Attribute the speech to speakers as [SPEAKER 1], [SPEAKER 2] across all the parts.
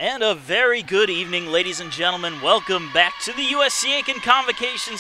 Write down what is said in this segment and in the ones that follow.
[SPEAKER 1] And a very good evening, ladies and gentlemen. Welcome back to the USC Aiken Convocation.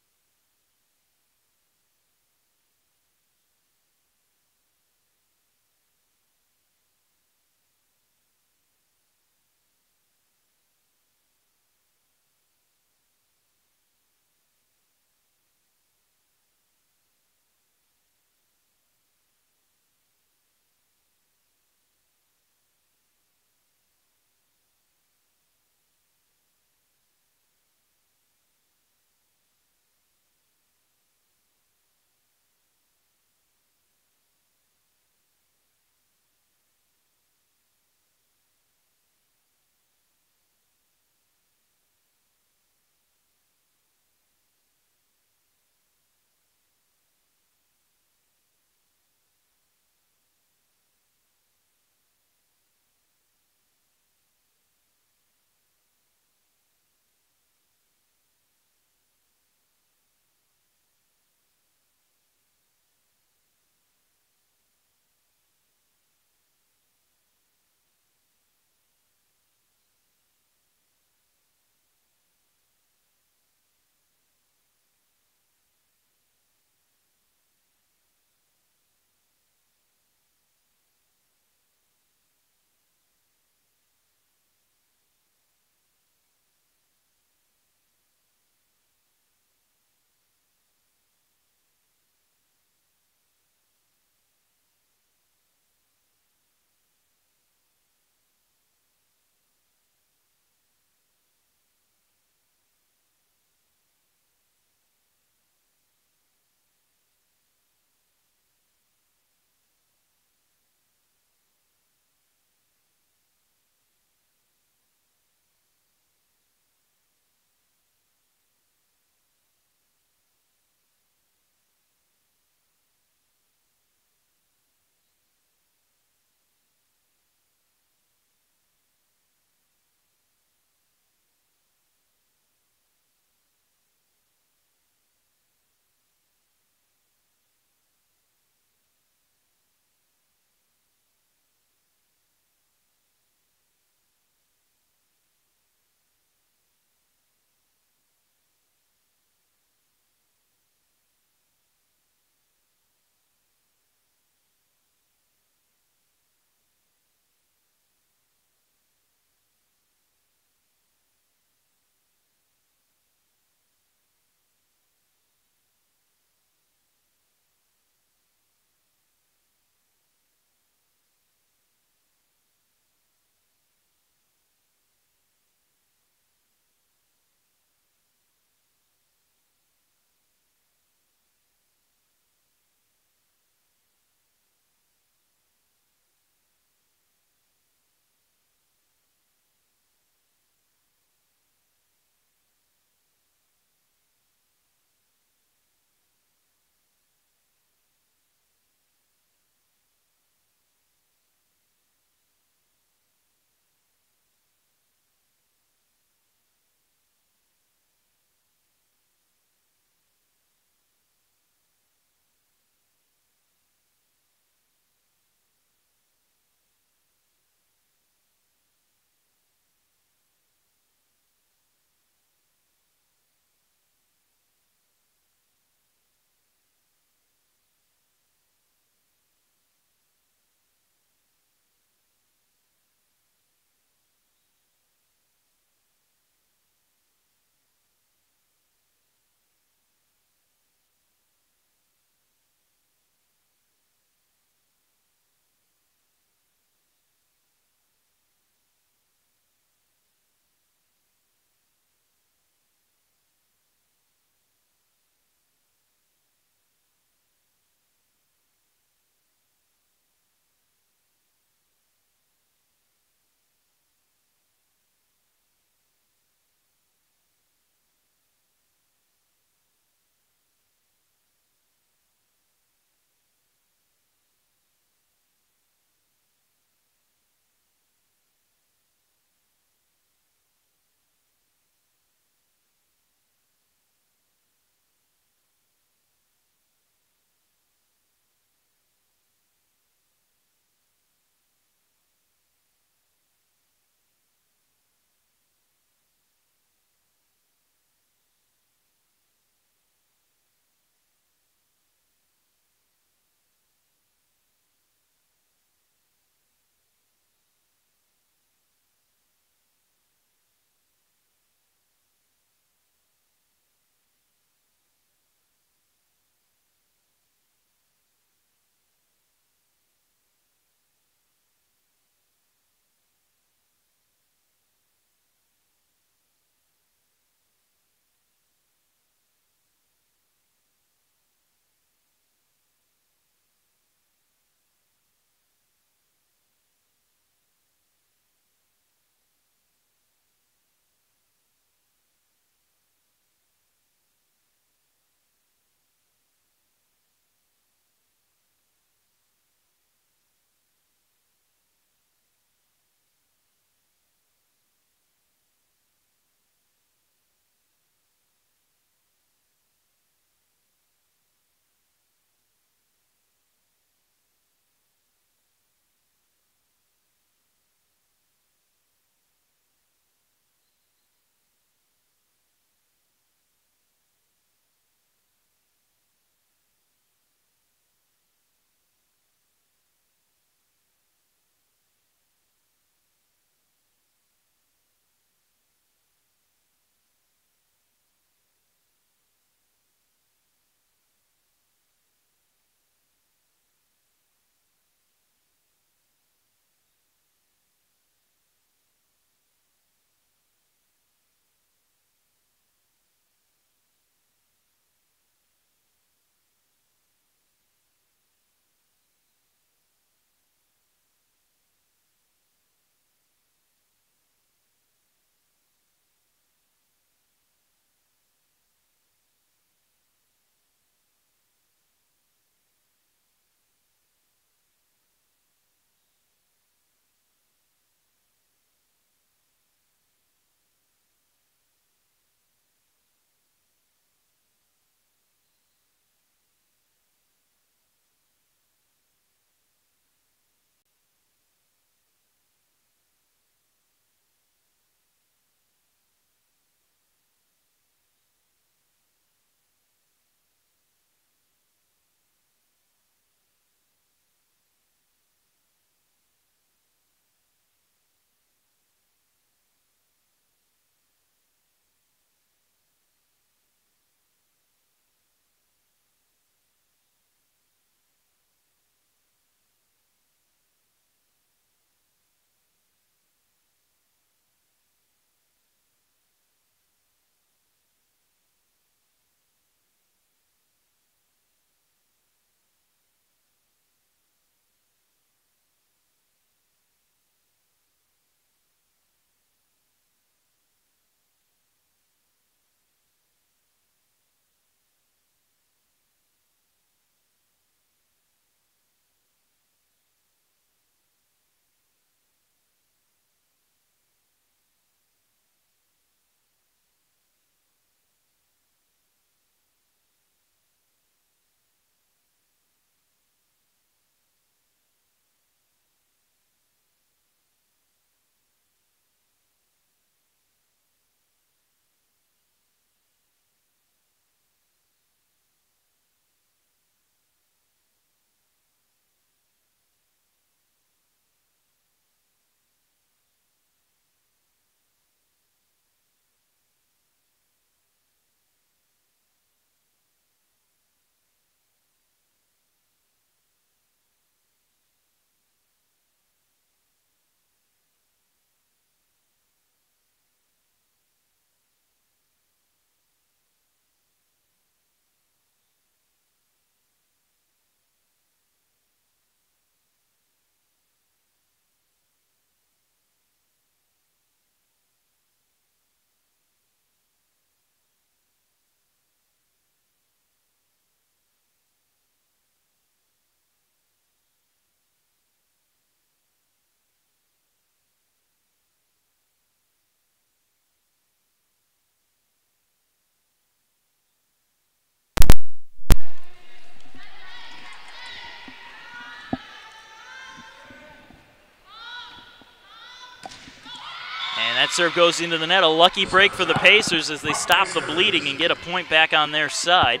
[SPEAKER 1] And that serve goes into the net. A lucky break for the Pacers as they stop the bleeding and get a point back on their side.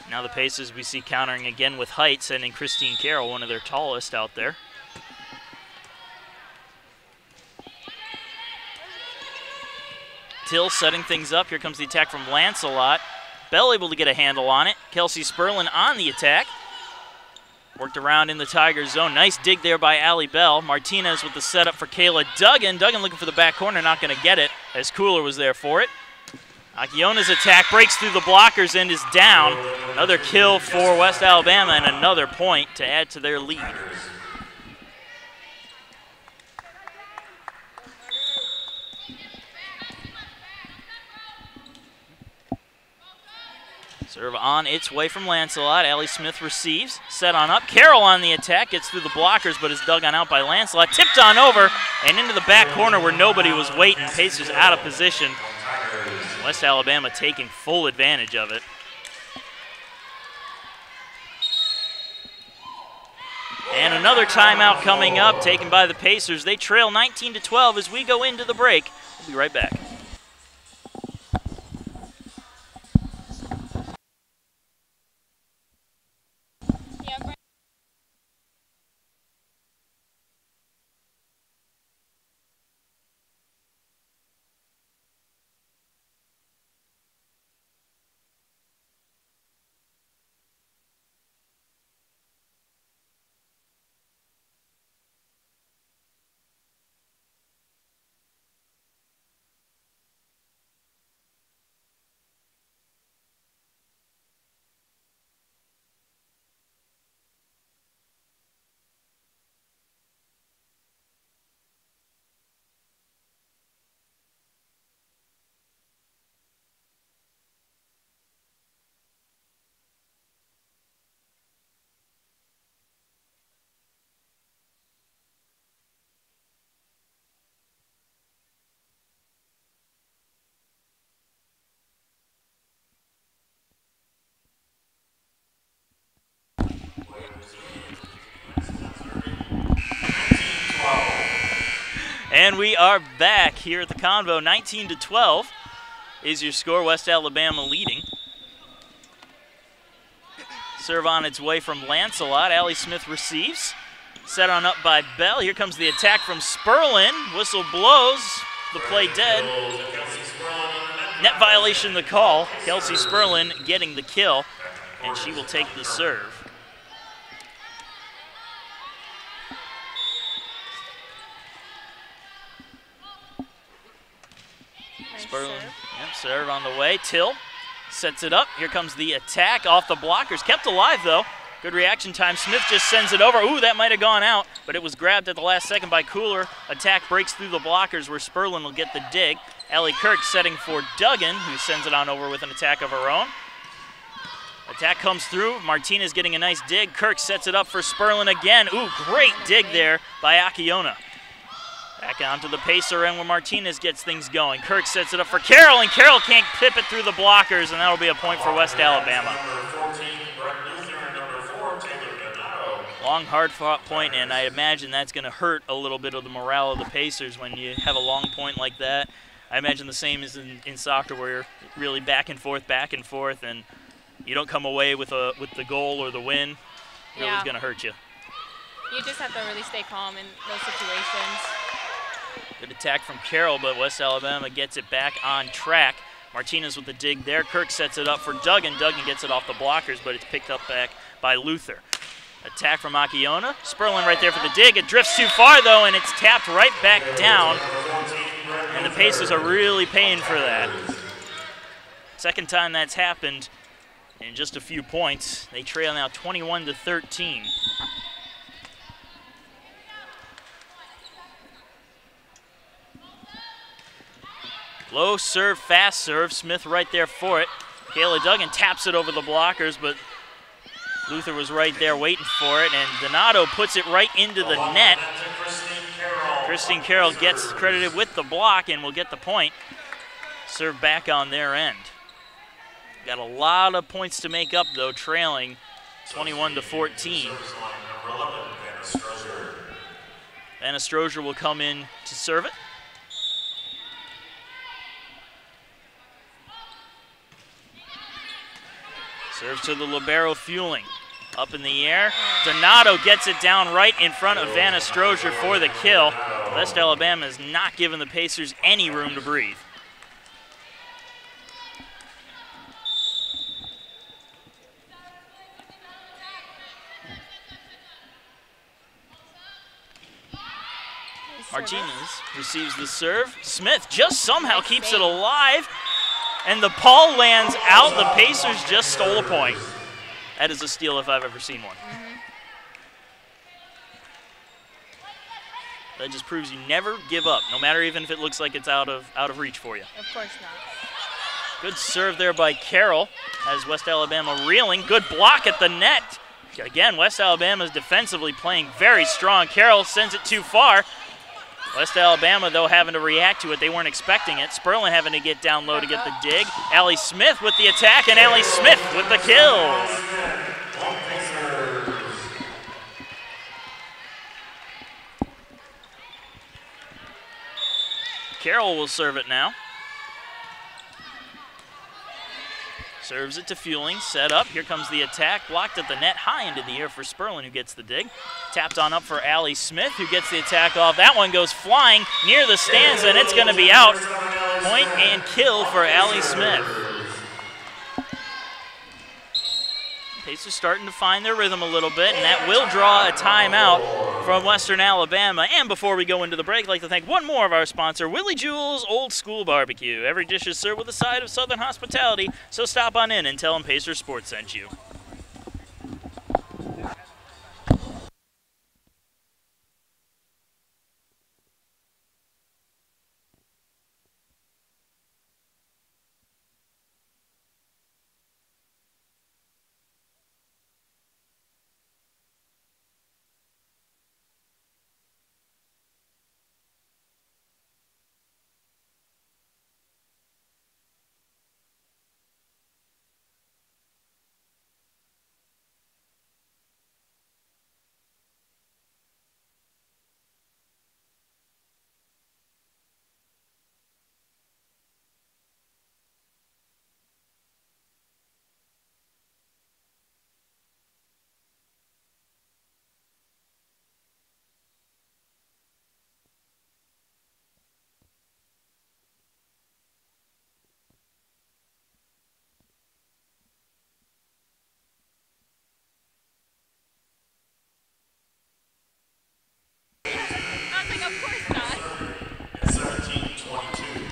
[SPEAKER 1] Now the Pacers we see countering again with height, sending Christine Carroll, one of their tallest, out there. Till setting things up. Here comes the attack from Lancelot. Bell able to get a handle on it. Kelsey Sperlin on the attack. Worked around in the Tigers zone. Nice dig there by Allie Bell. Martinez with the setup for Kayla Duggan. Duggan looking for the back corner, not going to get it as Cooler was there for it. Akiona's attack breaks through the blockers and is down. Another kill for West Alabama and another point to add to their lead. Serve on its way from Lancelot. Allie Smith receives. Set on up. Carroll on the attack. Gets through the blockers, but is dug on out by Lancelot. Tipped on over and into the back corner where nobody was waiting. Pacers out of position. West Alabama taking full advantage of it. And another timeout coming up, taken by the Pacers. They trail 19-12 as we go into the break. We'll be right back. And we are back here at the Convo. 19-12 is your score. West Alabama leading. Serve on its way from Lancelot. Allie Smith receives. Set on up by Bell. Here comes the attack from Sperlin. Whistle blows. The play dead. Net violation the call. Kelsey Sperlin getting the kill, and she will take the serve. Sperlin, yep, serve on the way. Till sets it up. Here comes the attack off the blockers. Kept alive, though. Good reaction time. Smith just sends it over. Ooh, that might have gone out, but it was grabbed at the last second by Cooler. Attack breaks through the blockers where Sperlin will get the dig. Ellie Kirk setting for Duggan, who sends it on over with an attack of her own. Attack comes through. Martinez getting a nice dig. Kirk sets it up for Sperlin again. Ooh, great dig there by Akiona. Back onto the Pacer end where Martinez gets things going. Kirk sets it up for Carroll, and Carroll can't pip it through the blockers, and that'll be a point for West Alabama. Long, hard-fought point, and I imagine that's going to hurt a little bit of the morale of the Pacers when you have a long point like that. I imagine the same is in soccer where you're really back and forth, and you don't come away with the goal or the win. Really is going to hurt you.
[SPEAKER 2] You just have to really stay calm in those situations.
[SPEAKER 1] Good attack from Carroll, but West Alabama gets it back on track. Martinez with the dig there. Kirk sets it up for Duggan. Duggan gets it off the blockers, but it's picked up back by Luther. Attack from Akiona. Sperlin right there for the dig. It drifts too far, though, and it's tapped right back down. And the Pacers are really paying for that. Second time that's happened in just a few points. They trail now 21-13. Low serve, fast serve. Smith right there for it. Kayla Duggan taps it over the blockers, but Luther was right there waiting for it, and Donato puts it right into the net. Christine Carroll gets credited with the block and will get the point. Serve back on their end. Got a lot of points to make up, though, trailing 21-14. Anna Strozier will come in to serve it. Serves to the libero Fueling. Up in the air. Donato gets it down right in front of Vanna Strozier for the kill. West Alabama is not giving the Pacers any room to breathe. Martinez receives the serve. Smith just somehow keeps it alive. And the ball lands out. The Pacers just stole a point. That is a steal if I've ever seen one. That just proves you never give up, no matter even if it looks like it's out of reach for you.
[SPEAKER 2] Of course not.
[SPEAKER 1] Good serve there by Carroll as West Alabama reeling. Good block at the net. Again, West Alabama is defensively playing very strong. Carroll sends it too far. West Alabama, though, having to react to it. They weren't expecting it. Sperlin having to get down low to get the dig. Allie Smith with the attack, and Allie Smith with the kill. Carroll will serve it now. Serves it to Fueling, set up. Here comes the attack, blocked at the net, high into the air for Sperlin, who gets the dig. Tapped on up for Allie Smith, who gets the attack off. That one goes flying near the stands, and it's going to be out. Point and kill for Allie Smith. Pacers starting to find their rhythm a little bit, and that will draw a timeout from Western Alabama. And before we go into the break, I'd like to thank one more of our sponsor, Willie Jewell's Old School Barbecue. Every dish is served with a side of Southern hospitality, so stop on in and tell them Pacers Sports sent you.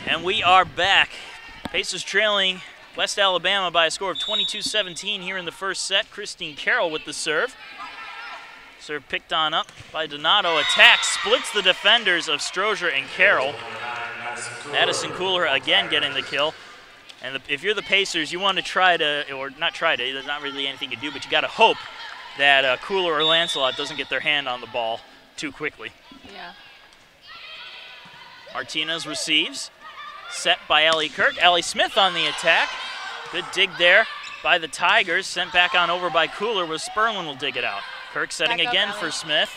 [SPEAKER 1] And we are back. Pacers trailing West Alabama by a score of 22-17 here in the first set. Christine Carroll with the serve. Serve picked on up by Donato. Attack splits the defenders of Strozier and Carroll. Madison Cooler again getting the kill. And if you're the Pacers, you want to try to, or not try to, there's not really anything to do, but you got to hope that Cooler or Lancelot doesn't get their hand on the ball too quickly.
[SPEAKER 2] Yeah.
[SPEAKER 1] Martinez receives. Set by Ellie Kirk. Allie Smith on the attack. Good dig there by the Tigers. Sent back on over by Cooler, where Sperlin will dig it out. Kirk setting again for Smith.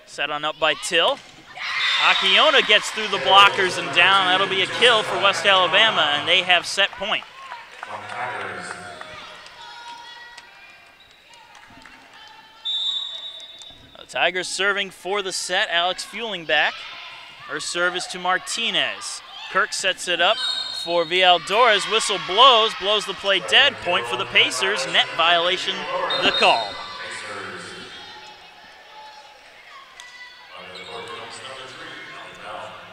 [SPEAKER 1] Set on up by Till. Akiona gets through the blockers and down. That'll be a kill for West Alabama, and they have set point. The Tigers serving for the set. Alex Fueling back. Her service to Martinez. Kirk sets it up for Villadores. Whistle blows the play dead. Point for the Pacers. Net violation, the call.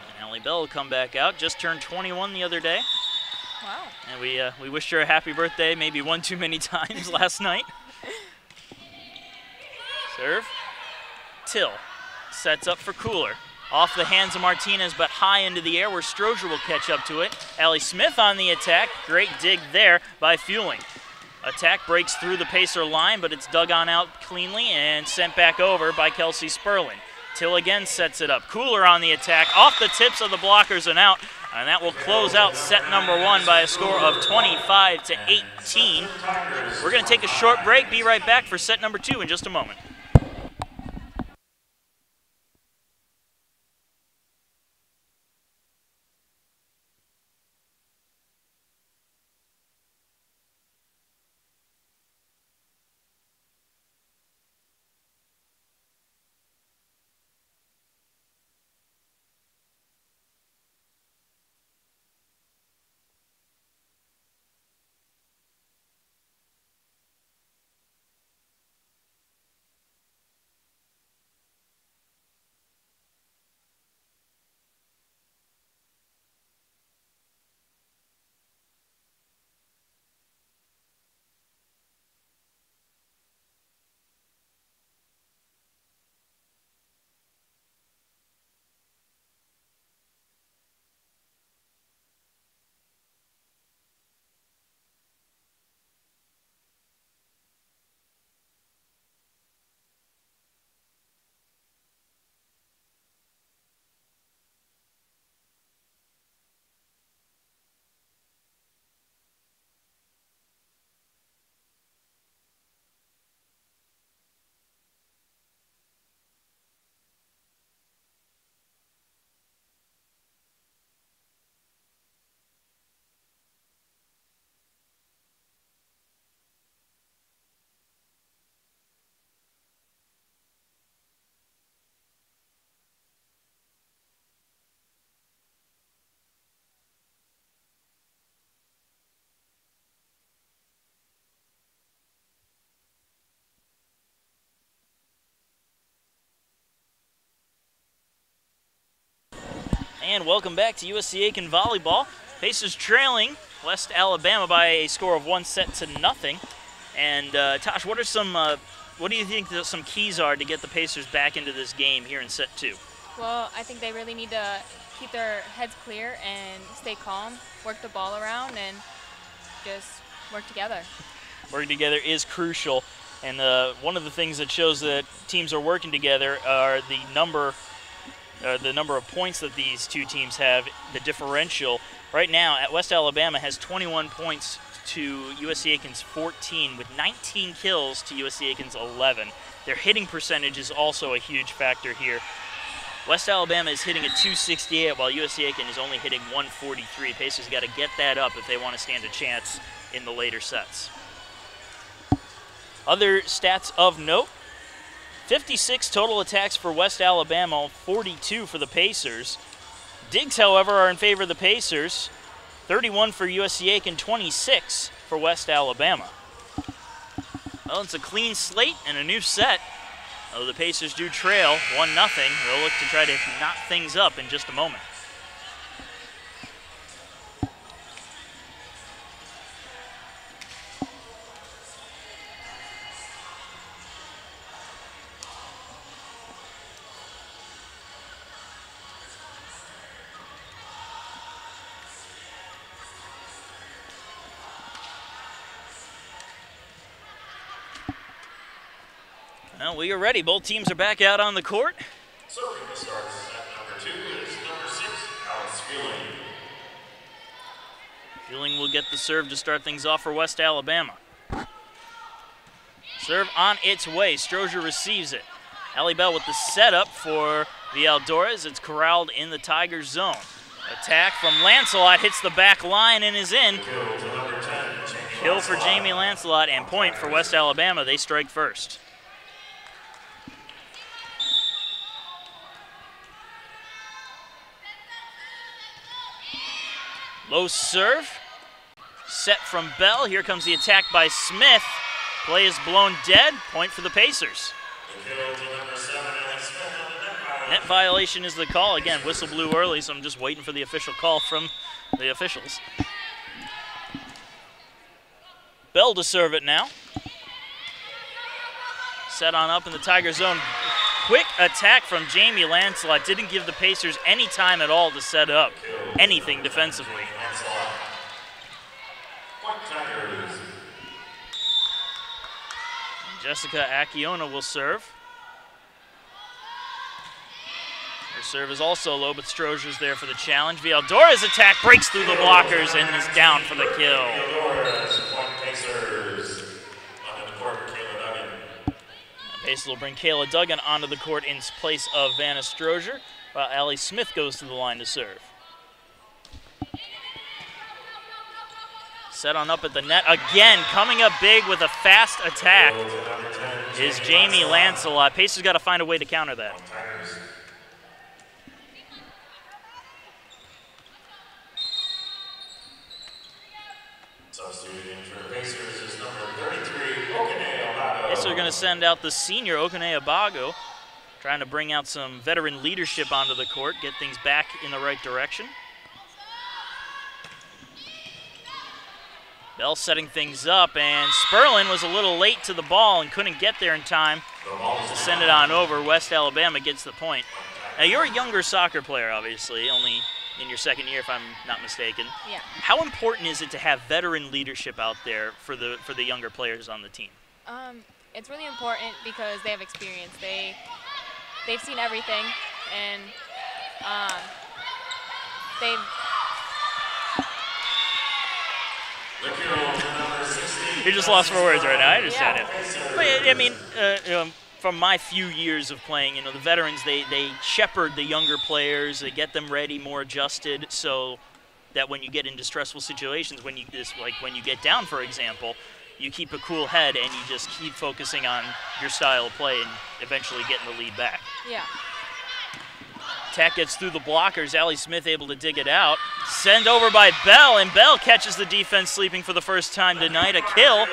[SPEAKER 1] And Allie Bell will come back out. Just turned 21 the other day.
[SPEAKER 2] Wow.
[SPEAKER 1] And we wished her a happy birthday maybe one too many times last night. Serve. Till sets up for Cooler. Off the hands of Martinez, but high into the air where Strozier will catch up to it. Allie Smith on the attack. Great dig there by Fueling. Attack breaks through the Pacer line, but it's dug on out cleanly and sent back over by Kelsey Sperlin. Till again sets it up. Cooler on the attack. Off the tips of the blockers and out. And that will close out set number one by a score of 25-18. We're going to take a short break. Be right back for set number two in just a moment. And welcome back to USC Aiken Volleyball. Pacers trailing West Alabama by a score of 1-0. And Tosh, what do you think that some keys are to get the Pacers back into this game here in set 2?
[SPEAKER 2] Well, I think they really need to keep their heads clear and stay calm, work the ball around, and just work together.
[SPEAKER 1] Working together is crucial. And one of the things that shows that teams are working together are the number of points that these two teams have, the differential. Right now, West Alabama has 21 points to USC Aiken's 14, with 19 kills to USC Aiken's 11. Their hitting percentage is also a huge factor here. West Alabama is hitting a .268, while USC Aiken is only hitting .143. Pacers got to get that up if they want to stand a chance in the later sets. Other stats of note: 56 total attacks for West Alabama, 42 for the Pacers. Digs, however, are in favor of the Pacers. 31 for USC Aiken, 26 for West Alabama. Well, it's a clean slate and a new set. Though the Pacers do trail 1-0, they'll look to try to knot things up in just a moment. Well, we are ready. Both teams are back out on the court.
[SPEAKER 3] Serving to start set number 2 is number 6, Alice Feeling.
[SPEAKER 1] Feeling will get the serve to start things off for West Alabama. Serve on its way. Strozier receives it. Allie Bell with the setup for the Eldores. It's corralled in the Tigers zone. Attack from Lancelot hits the back line and is in. Kill for Jamie Lancelot and point for West Alabama. They strike first. Low serve, set from Bell. Here comes the attack by Smith. Play is blown dead. Point for the Pacers. Net violation is the call. Again, whistle blew early, so I'm just waiting for the official call from the officials. Bell to serve it now. Set on up in the Tiger zone. Quick attack from Jamie Lancelot. Didn't give the Pacers any time at all to set up anything defensively. Jessica Acciona will serve. Her serve is also low, but Strozier's there for the challenge. Villaldora's attack breaks through the blockers and is down for the kill. Pacers will bring Kayla Duggan onto the court in place of Vanna Strozier, while Allie Smith goes to the line to serve. Set on up at the net. Again, coming up big with a fast attack is Jamie Lancelot. Pacers got to find a way to counter that.
[SPEAKER 3] Substituting for the Pacers is number 33, Okene Abago.
[SPEAKER 1] Pacers are going to send out the senior, Okene Abago, trying to bring out some veteran leadership onto the court, get things back in the right direction. Bell setting things up, and Sperlin was a little late to the ball and couldn't get there in time to send it on over. West Alabama gets the point. Now, you're a younger soccer player, obviously, only in your second year, if I'm not mistaken.
[SPEAKER 2] Yeah.
[SPEAKER 1] How important is it to have veteran leadership out there for the younger players on the team?
[SPEAKER 2] It's really important because they have experience. They've seen everything, and they've.
[SPEAKER 1] You're just lost for words right now. I understand it. But I mean, from my few years of playing, the veterans, they shepherd the younger players. They get them ready, more adjusted, so that when you get into stressful situations, when you get down, for example, you keep a cool head and you just keep focusing on your style of play and eventually getting the lead back.
[SPEAKER 2] Yeah.
[SPEAKER 1] Attack gets through the blockers. Allie Smith able to dig it out. Send over by Bell, and Bell catches the defense sleeping for the first time tonight. A kill.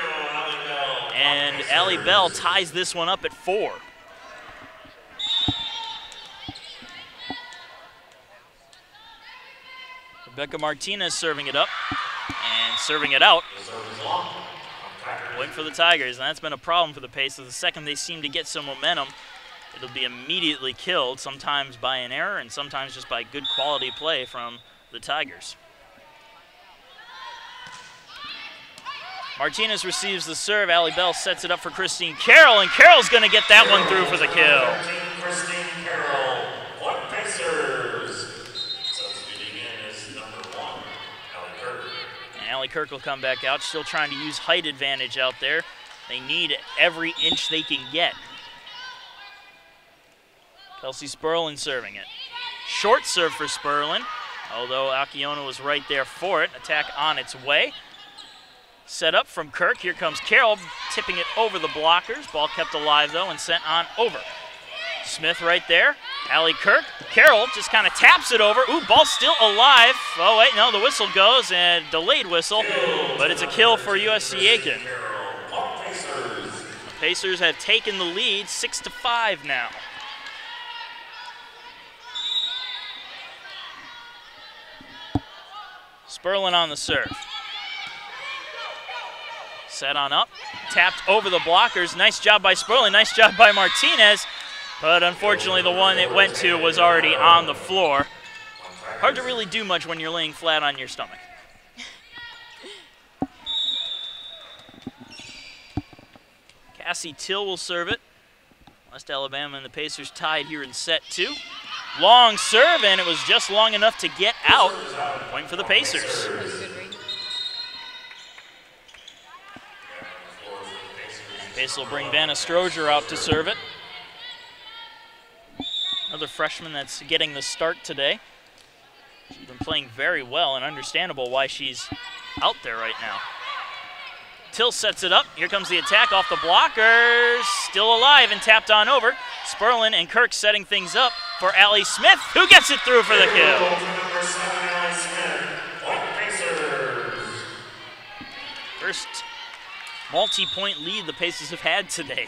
[SPEAKER 1] And Allie Bell ties this one up at 4. Rebecca Martinez serving it up and serving it out. Waiting for the Tigers, and that's been a problem for the Pacers. The second they seem to get some momentum, it'll be immediately killed, sometimes by an error and sometimes just by good quality play from the Tigers. Martinez receives the serve. Allie Bell sets it up for Christine Carroll, and Carroll's going to get that one through for the kill.
[SPEAKER 3] Christine Carroll, point Pacers. Substituting in is number 1, Allie Kirk.
[SPEAKER 1] And Allie Kirk will come back out, still trying to use height advantage out there. They need every inch they can get. Kelsey Sperlin serving it. Short serve for Sperlin, although Akiona was right there for it. Attack on its way. Set up from Kirk. Here comes Carroll, tipping it over the blockers. Ball kept alive, though, and sent on over. Smith right there. Allie Kirk. Carroll just kind of taps it over. Ooh, ball still alive. Oh, wait, no, the whistle goes, and delayed whistle, but it's a kill for USC Aiken. The Pacers have taken the lead 6-5 now. Sperlin on the serve. Set on up, tapped over the blockers. Nice job by Sperlin, nice job by Martinez, but unfortunately the one it went to was already on the floor. Hard to really do much when you're laying flat on your stomach. Cassie Till will serve it. West Alabama and the Pacers tied here in set 2. Long serve, and it was just long enough to get out. Point for the Pacers. Pacers will bring Vanna Stroger out to serve it. Another freshman that's getting the start today. She's been playing very well, and understandable why she's out there right now. Till sets it up. Here comes the attack off the blockers. Still alive and tapped on over. Sperlin and Kirk setting things up for Allie Smith, who gets it through for the kill. First multi-point lead the Pacers have had today.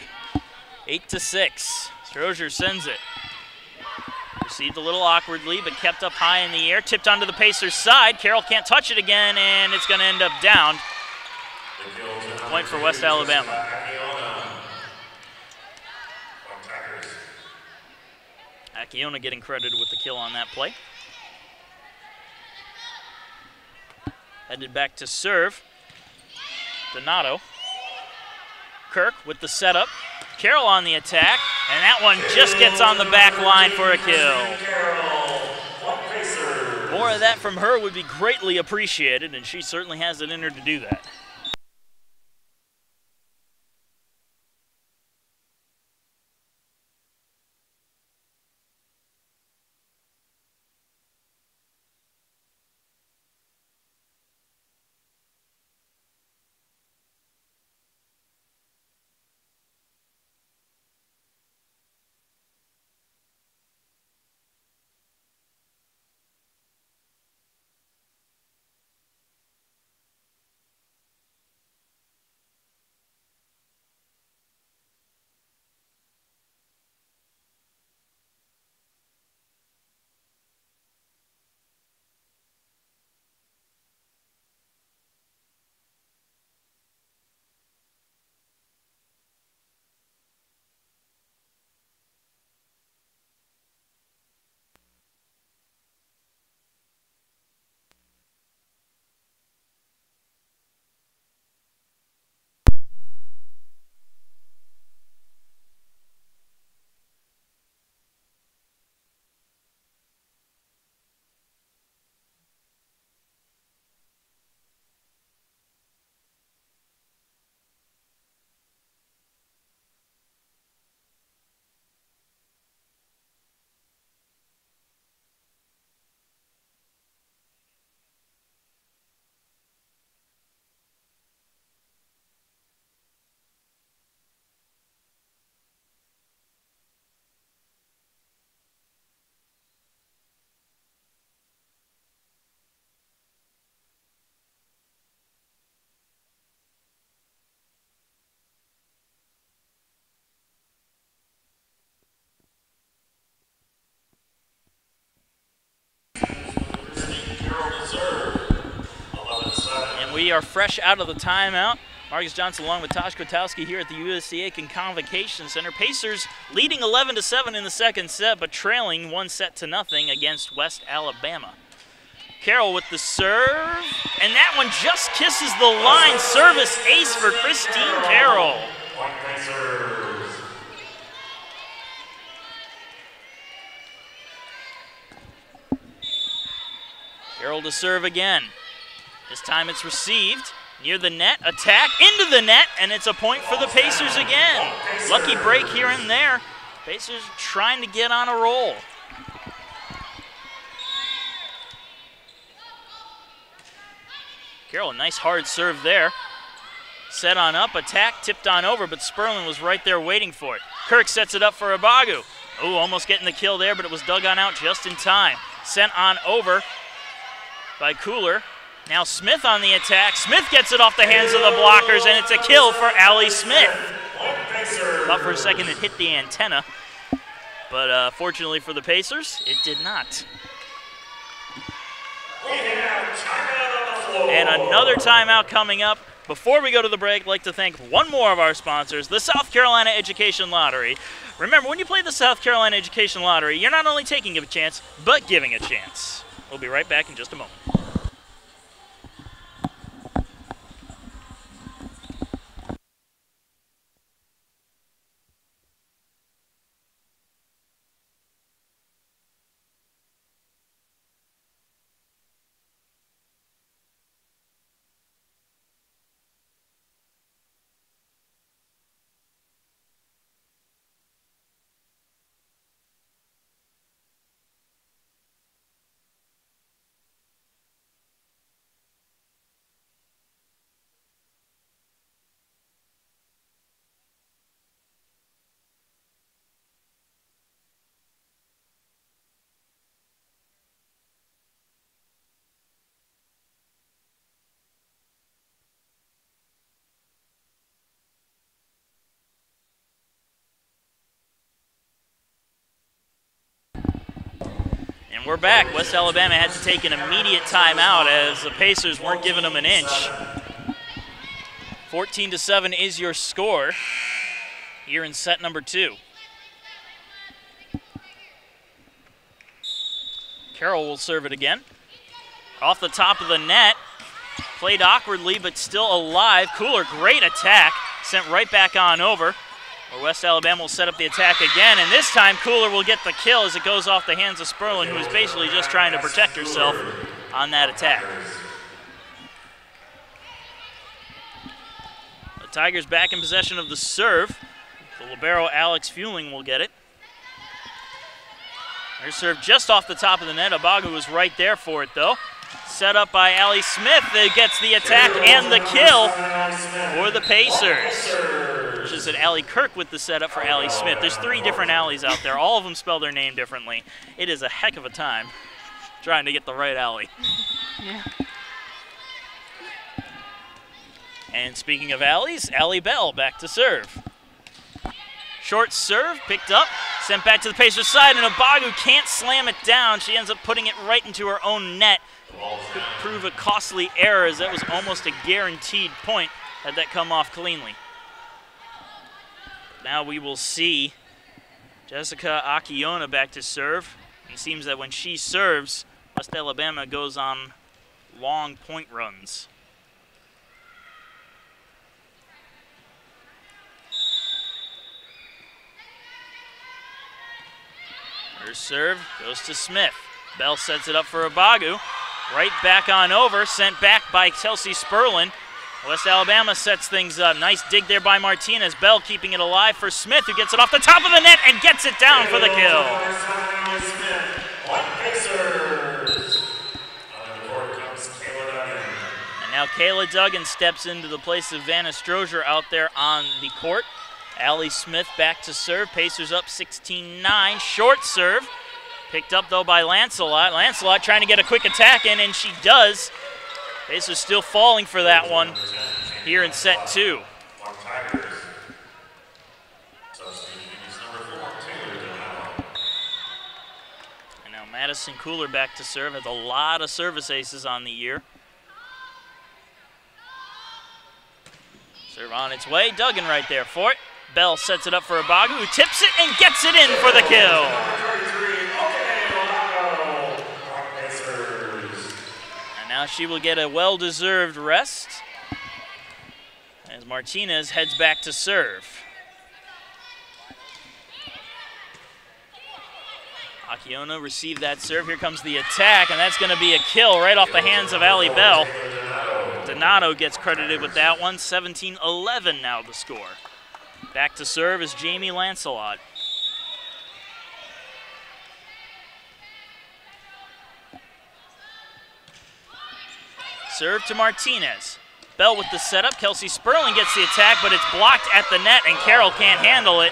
[SPEAKER 1] 8-6. Stroger sends it. Received a little awkwardly, but kept up high in the air. Tipped onto the Pacers' side. Carroll can't touch it again, and it's going to end up down. Point for West Alabama. Akiona getting credited with the kill on that play. Headed back to serve. Donato. Kirk with the setup. Carroll on the attack, and that one just gets on the back line for a kill. More of that from her would be greatly appreciated, and she certainly has it in her to do that. We are fresh out of the timeout. Marcus Johnson along with Tosh Kwiatkowski here at the USC Aiken Convocation Center. Pacers leading 11-7 in the second set, but trailing 1-0 against West Alabama. Carroll with the serve, and that one just kisses the line. Service ace for Christine Carroll. Carroll to serve again. This time it's received. Near the net, attack, into the net, and it's a point for the Pacers again. Lucky break here and there. Pacers trying to get on a roll. Carroll, a nice hard serve there. Set on up, attack, tipped on over, but Sperlin was right there waiting for it. Kirk sets it up for Abagu. Oh, almost getting the kill there, but it was dug on out just in time. Sent on over by Cooler. Now Smith on the attack. Smith gets it off the hands of the blockers, and it's a kill for Allie Smith. Thought for a second it hit the antenna, but fortunately for the Pacers, it did not. And another timeout coming up. Before we go to the break, I'd like to thank one more of our sponsors, the South Carolina Education Lottery. Remember, when you play the South Carolina Education Lottery, you're not only taking a chance, but giving a chance. We'll be right back in just a moment. And we're back. West Alabama had to take an immediate timeout as the Pacers weren't giving them an inch. 14-7 is your score here in set number 2. Carroll will serve it again. Off the top of the net. Played awkwardly, but still alive. Cooler, great attack. Sent right back on over. West Alabama will set up the attack again, and this time Cooler will get the kill as it goes off the hands of Sperlin, who is basically just trying to protect herself on that attack. The Tigers back in possession of the serve. The libero Alex Fueling will get it. Her serve just off the top of the net. Abagu was right there for it, though. Set up by Allie Smith that gets the attack and the kill for the Pacers. Which is an Allie Kirk with the setup for Allie Smith. There's 3 different Allies out there. All of them spell their name differently. It is a heck of a time trying to get the right Allie.
[SPEAKER 2] Yeah.
[SPEAKER 1] And speaking of Allies, Allie Bell back to serve. Short serve, picked up, sent back to the Pacers side, and Abagu can't slam it down. She ends up putting it right into her own net. Could prove a costly error, as that was almost a guaranteed point had that come off cleanly. Now we will see Jessica Akiona back to serve. It seems that when she serves, West Alabama goes on long point runs. Her serve goes to Smith. Bell sets it up for Abagu. Right back on over, sent back by Chelsea Sperlin. West Alabama sets things up. Nice dig there by Martinez. Bell keeping it alive for Smith, who gets it off the top of the net and gets it down for the kill. And now Kayla Duggan steps into the place of Vanna Strozier out there on the court. Allie Smith back to serve. Pacers up 16-9. Short serve. Picked up, though, by Lancelot. Lancelot trying to get a quick attack in, and she does. Pacers still falling for that one here in set 2. And now Madison. Madison Cooler back to serve. Has a lot of service aces on the year. Serve on its way. Duggan right there for it. Bell sets it up for Abagu, who tips it and gets it in for the kill. And now she will get a well-deserved rest as Martinez heads back to serve. Akiona received that serve. Here comes the attack, and that's going to be a kill right off the hands of Allie Bell. Donato gets credited with that one. 17-11 now the score. Back to serve is Jamie Lancelot. Serve to Martinez. Bell with the setup. Kelsey Sperling gets the attack, but it's blocked at the net, and Carroll can't handle it.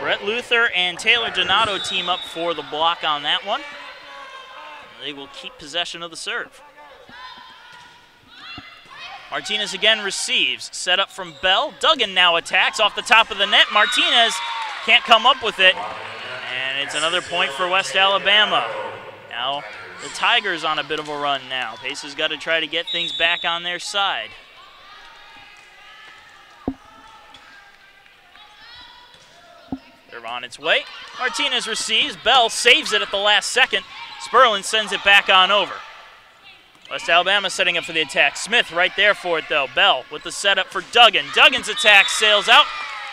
[SPEAKER 1] Brett Luther and Taylor Donato team up for the block on that one. They will keep possession of the serve. Martinez again receives. Set up from Bell. Duggan now attacks off the top of the net. Martinez can't come up with it. And it's another point for West Alabama. Now the Tigers on a bit of a run now. Pace has got to try to get things back on their side. They're on its way. Martinez receives. Bell saves it at the last second. Sperling sends it back on over. West Alabama setting up for the attack. Smith right there for it, though. Bell with the setup for Duggan. Duggan's attack sails out.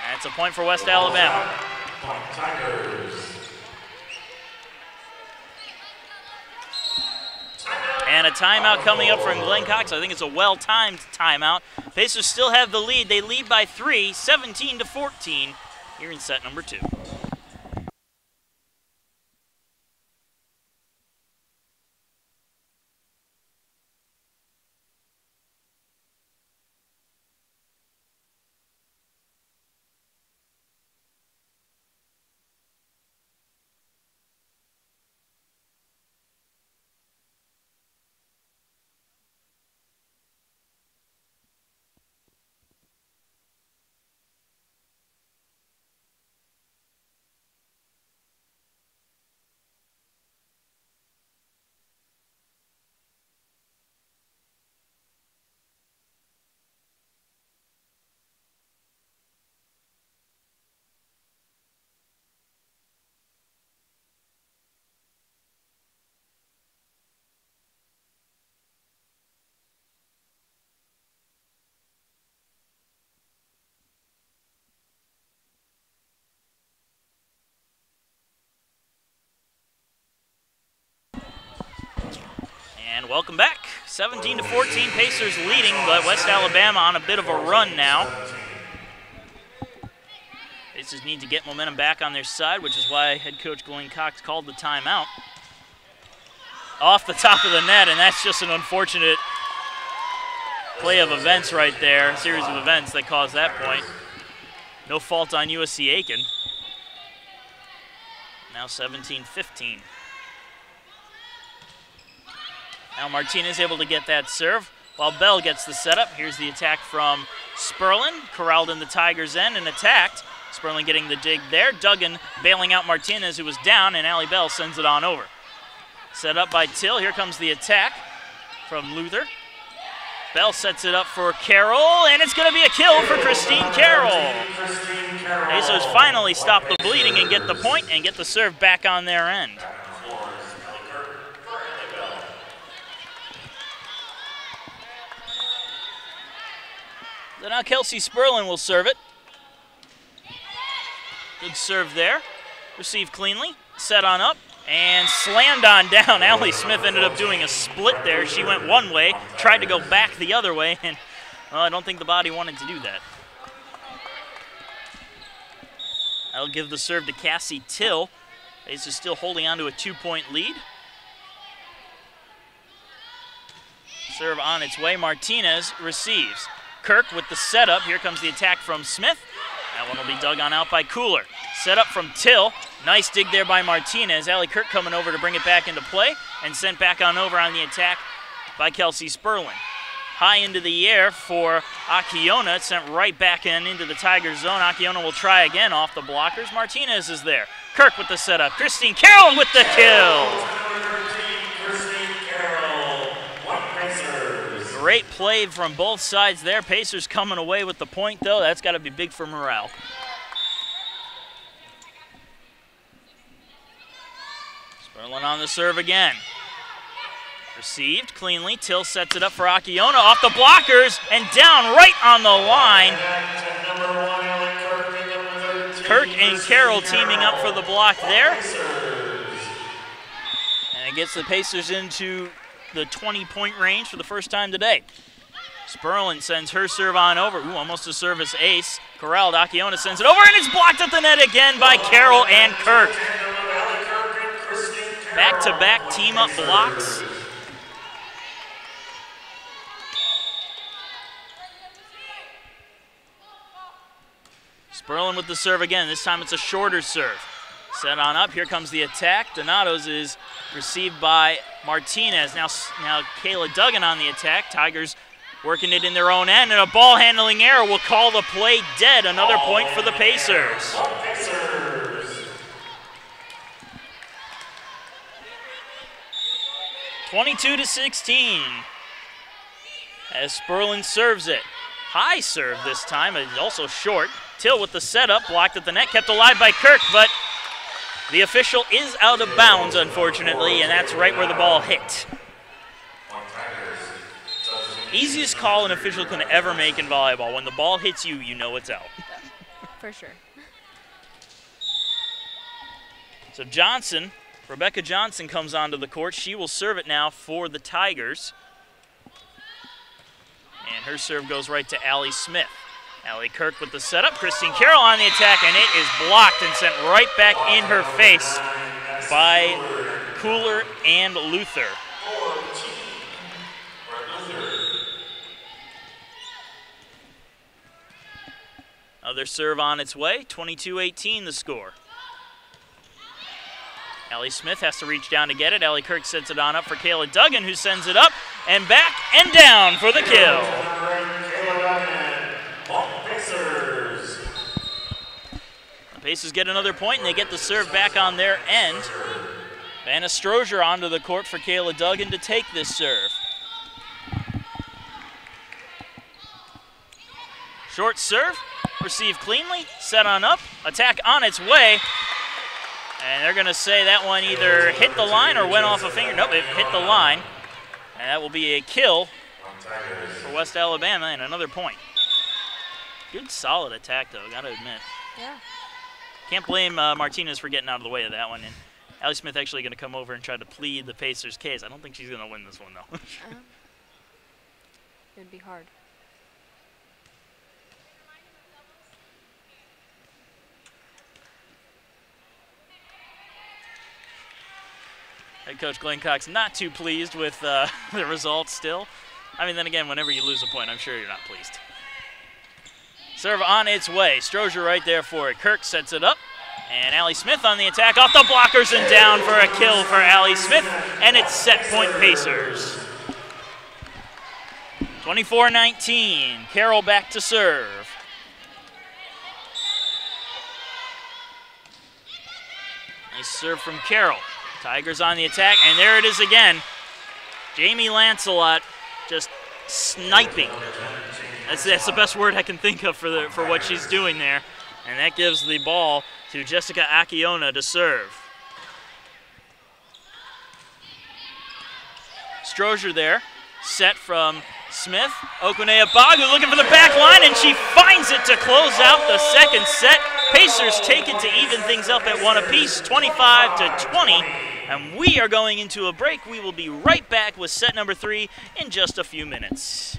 [SPEAKER 1] That's a point for West Alabama. And a timeout coming up from Glenn Cox. I think it's a well-timed timeout. Pacers still have the lead. They lead by 3, 17-14, here in set number 2. And welcome back. 17-14, Pacers leading, but West Alabama on a bit of a run now. Pacers need to get momentum back on their side, which is why head coach Glenn Cox called the timeout. Off the top of the net, and that's just an unfortunate play of events right there, a series of events that caused that point. No fault on USC Aiken. Now 17-15. Now Martinez able to get that serve while Bell gets the setup. Here's the attack from Sperling, corralled in the Tigers' end and attacked. Sperling getting the dig there. Duggan bailing out Martinez, who was down, and Allie Bell sends it on over. Set up by Till. Here comes the attack from Luther. Bell sets it up for Carroll, and it's going to be a kill for Christine Carroll. Pacers finally stop the bleeding and get the point and get the serve back on their end. So now Kelsey Sperling will serve it. Good serve there. Received cleanly. Set on up. And slammed on down. Allie Smith ended up doing a split there. She went one way, tried to go back the other way, and well, I don't think the body wanted to do that. I'll give the serve to Cassie Till. Ace is still holding on to a 2-point lead. Serve on its way. Martinez receives. Kirk with the setup. Here comes the attack from Smith. That one will be dug on out by Cooler. Set up from Till. Nice dig there by Martinez. Allie Kirk coming over to bring it back into play and sent back on over on the attack by Kelsey Sperling. High into the air for Akiona. It's sent right back into the Tigers zone. Akiona will try again off the blockers. Martinez is there. Kirk with the setup. Christine Carroll with the kill. Great play from both sides there. Pacers coming away with the point, though. That's got to be big for morale. Sperlin on the serve again. Received cleanly. Till sets it up for Akiona. Off the blockers and down right on the line. Kirk and Carroll teaming up for the block there. And it gets the Pacers into the 20-point range for the first time today. Sperlin sends her serve on over. Ooh, almost a service ace. Corralled. Akiona sends it over, and it's blocked at the net again by Carroll and Kirk. Back-to-back team-up blocks. Sperlin with the serve again. This time it's a shorter serve. Set on up. Here comes the attack. Donatos is received by Martinez. Now Kayla Duggan on the attack. Tigers working it in their own end, and a ball handling error will call the play dead. Another point for the Pacers. 22-16 as Sperlin serves it. High serve this time, and also short. Till with the setup, blocked at the net, kept alive by Kirk, but the official is out of bounds, unfortunately, and that's right where the ball hit. Easiest call an official can ever make in volleyball. When the ball hits you, you know it's out.
[SPEAKER 2] For sure.
[SPEAKER 1] So Rebecca Johnson comes onto the court. She will serve it now for the Tigers. And her serve goes right to Allie Smith. Allie Kirk with the setup. Christine Carroll on the attack, and it is blocked and sent right back in her face by Cooler and Luther. Another serve on its way. 22-18 the score. Allie Smith has to reach down to get it. Allie Kirk sets it on up for Kayla Duggan, who sends it up and back and down for the kill. The Pacers get another point, and they get the serve back on their end. Vanna Strozier onto the court for Kayla Duggan to take this serve. Short serve, received cleanly, set on up, attack on its way. And they're going to say that one either hit the line or went off a finger. Nope, it hit the line. And that will be a kill for West Alabama and another point. Good solid attack, though, got to admit.
[SPEAKER 2] Yeah.
[SPEAKER 1] Can't blame Martinez for getting out of the way of that one. And Allie Smith actually going to come over and try to plead the Pacers' case. I don't think she's going to win this one, though.
[SPEAKER 2] It would be hard.
[SPEAKER 1] Head coach Glenn Cox not too pleased with the results still. I mean, then again, whenever you lose a point, I'm sure you're not pleased. Serve on its way. Strozier right there for it. Kirk sets it up. And Allie Smith on the attack. Off the blockers and down for a kill for Allie Smith. And it's set point Pacers. 24-19. Carroll back to serve. Nice serve from Carroll. Tigers on the attack, and there it is again. Jamie Lancelot just sniping. That's the best word I can think of for what she's doing there. And that gives the ball to Jessica Akiona to serve. Strozier there, set from Smith. Okunea Bagu looking for the back line, and she finds it to close out the second set. Pacers take it to even things up at one apiece, 25-20. And we are going into a break. We will be right back with set number 3 in just a few minutes.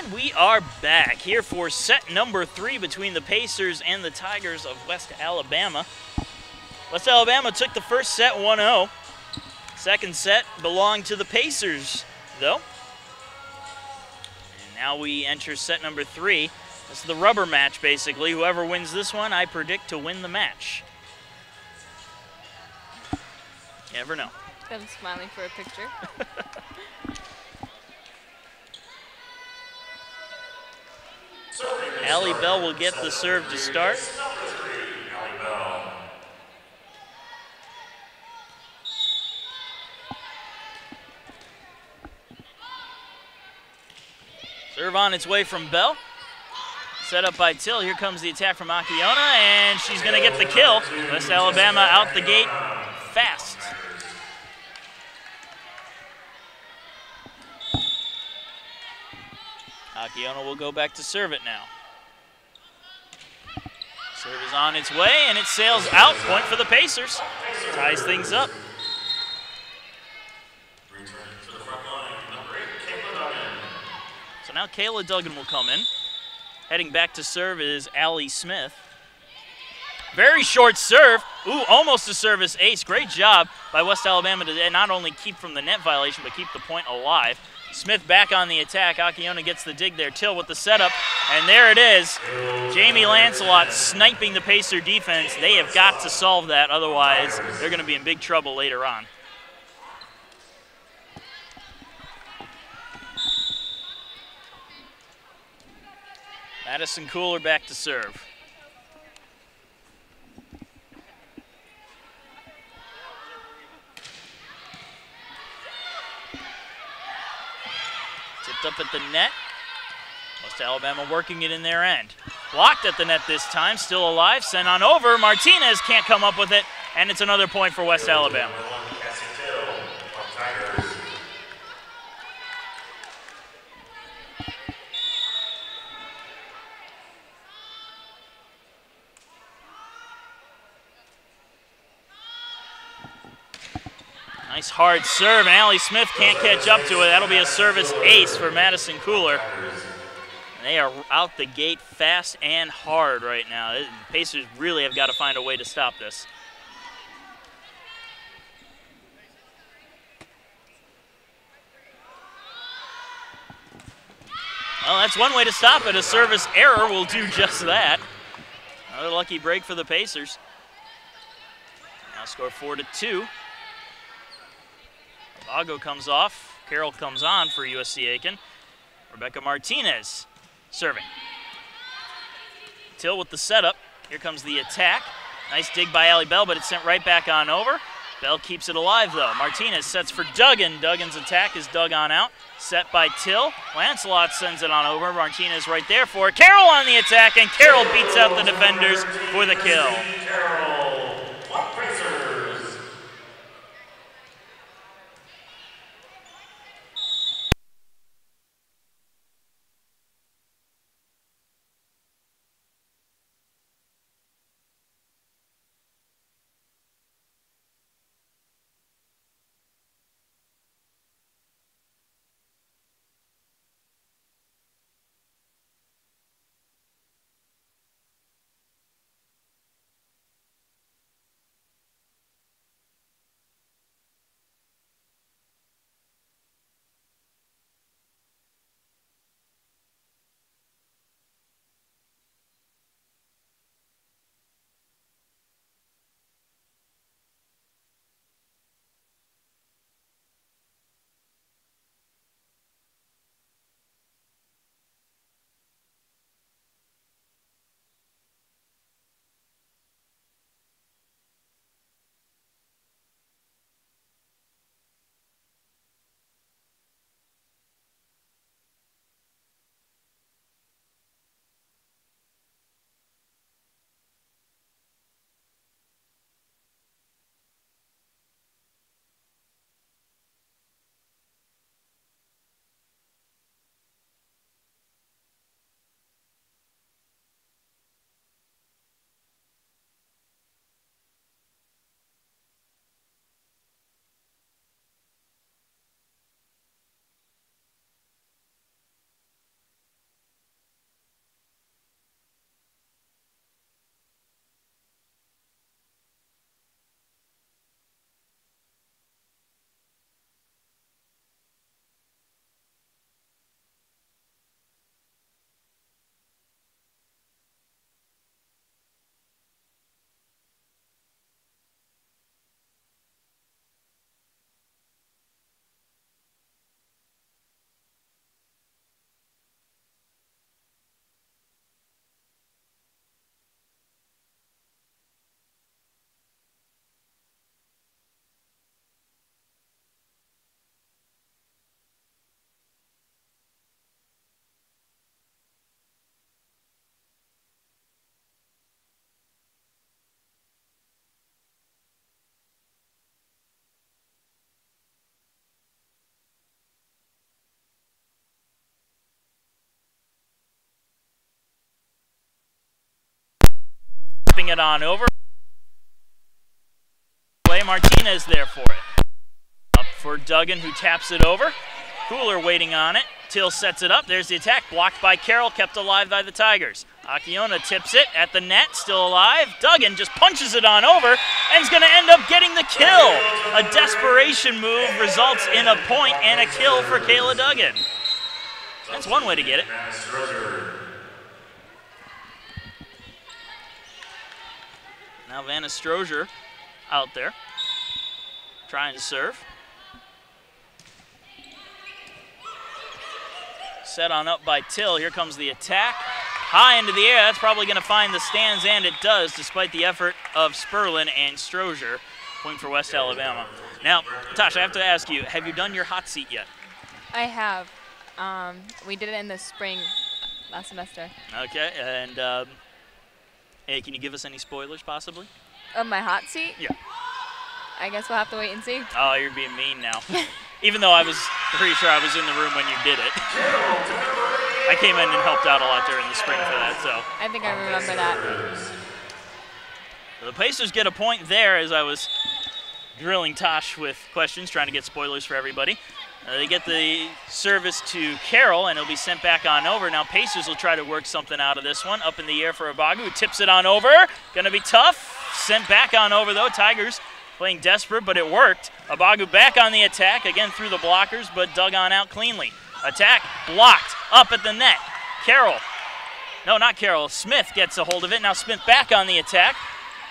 [SPEAKER 1] And we are back here for set number 3 between the Pacers and the Tigers of West Alabama. West Alabama took the first set 1-0. Second set belonged to the Pacers, though. And now we enter set number 3. This is the rubber match, basically. Whoever wins this one, I predict to win the match. You never know.
[SPEAKER 2] I'm smiling for a picture.
[SPEAKER 1] Allie Bell will get the serve to start. Serve on its way from Bell. Set up by Till. Here comes the attack from Akiona, and she's going to get the kill. West Alabama out the gate fast. Akiona will go back to serve it now. Serve is on its way, and it sails out. Point for the Pacers. Ties things up. So now Kayla Duggan will come in. Heading back to serve is Allie Smith. Very short serve. Ooh, almost a service ace. Great job by West Alabama to not only keep from the net violation, but keep the point alive. Smith back on the attack. Akiona gets the dig there. Till with the setup, and there it is. Jamie Lancelot sniping the Pacer defense. They have got to solve that, otherwise they're going to be in big trouble later on. Madison Cooler back to serve. Tipped up at the net. West Alabama working it in their end. Blocked at the net this time, still alive, sent on over. Martinez can't come up with it, and it's another point for West Alabama. Nice hard serve, and Allie Smith can't catch up to it. That'll be a service ace for Madison Cooler. And they are out the gate fast and hard right now. The Pacers really have got to find a way to stop this. Well, that's one way to stop it. A service error will do just that. Another lucky break for the Pacers. Now score 4-2. Vago comes off. Carroll comes on for USC Aiken. Rebecca Martinez serving. Till with the setup. Here comes the attack. Nice dig by Allie Bell, but it's sent right back on over. Bell keeps it alive, though. Martinez sets for Duggan. Duggan's attack is dug on out. Set by Till. Lancelot sends it on over. Martinez right there for it. Carroll on the attack, and Carroll beats out the defenders for the kill. sending it on over. Martinez there for it. Up for Duggan, who taps it over. Cooler waiting on it. Till sets it up. There's the attack. Blocked by Carroll, kept alive by the Tigers. Akiona tips it at the net, still alive. Duggan just punches it on over and is going to end up getting the kill. A desperation move results in a point and a kill for Kayla Duggan. That's one way to get it. Now Vanna Strozier out there, trying to serve. Set on up by Till. Here comes the attack. High into the air. That's probably going to find the stands, and it does, despite the effort of Sperlin and Strozier. Point for West Alabama. Now, Tasha, I have to ask you, have you done your hot seat yet?
[SPEAKER 2] I have. We did it in the spring last semester.
[SPEAKER 1] Okay, and hey, can you give us any spoilers, possibly?
[SPEAKER 2] Of my hot seat?
[SPEAKER 1] Yeah.
[SPEAKER 2] I guess we'll have to wait and see.
[SPEAKER 1] Oh, you're being mean now. Even though I was pretty sure I was in the room when you did it. I came in and helped out a lot during the spring for that, so.
[SPEAKER 2] I think I remember that.
[SPEAKER 1] The Pacers get a point there as I was drilling Tosh with questions, trying to get spoilers for everybody. They get the service to Carroll, and it'll be sent back on over. Now Pacers will try to work something out of this one. Up in the air for Abagu, who tips it on over. Gonna be tough. Sent back on over, though. Tigers playing desperate, but it worked. Abagu back on the attack, again through the blockers, but dug on out cleanly. Attack blocked, up at the net. Carroll, no, not Carroll, Smith gets a hold of it. Now Smith back on the attack.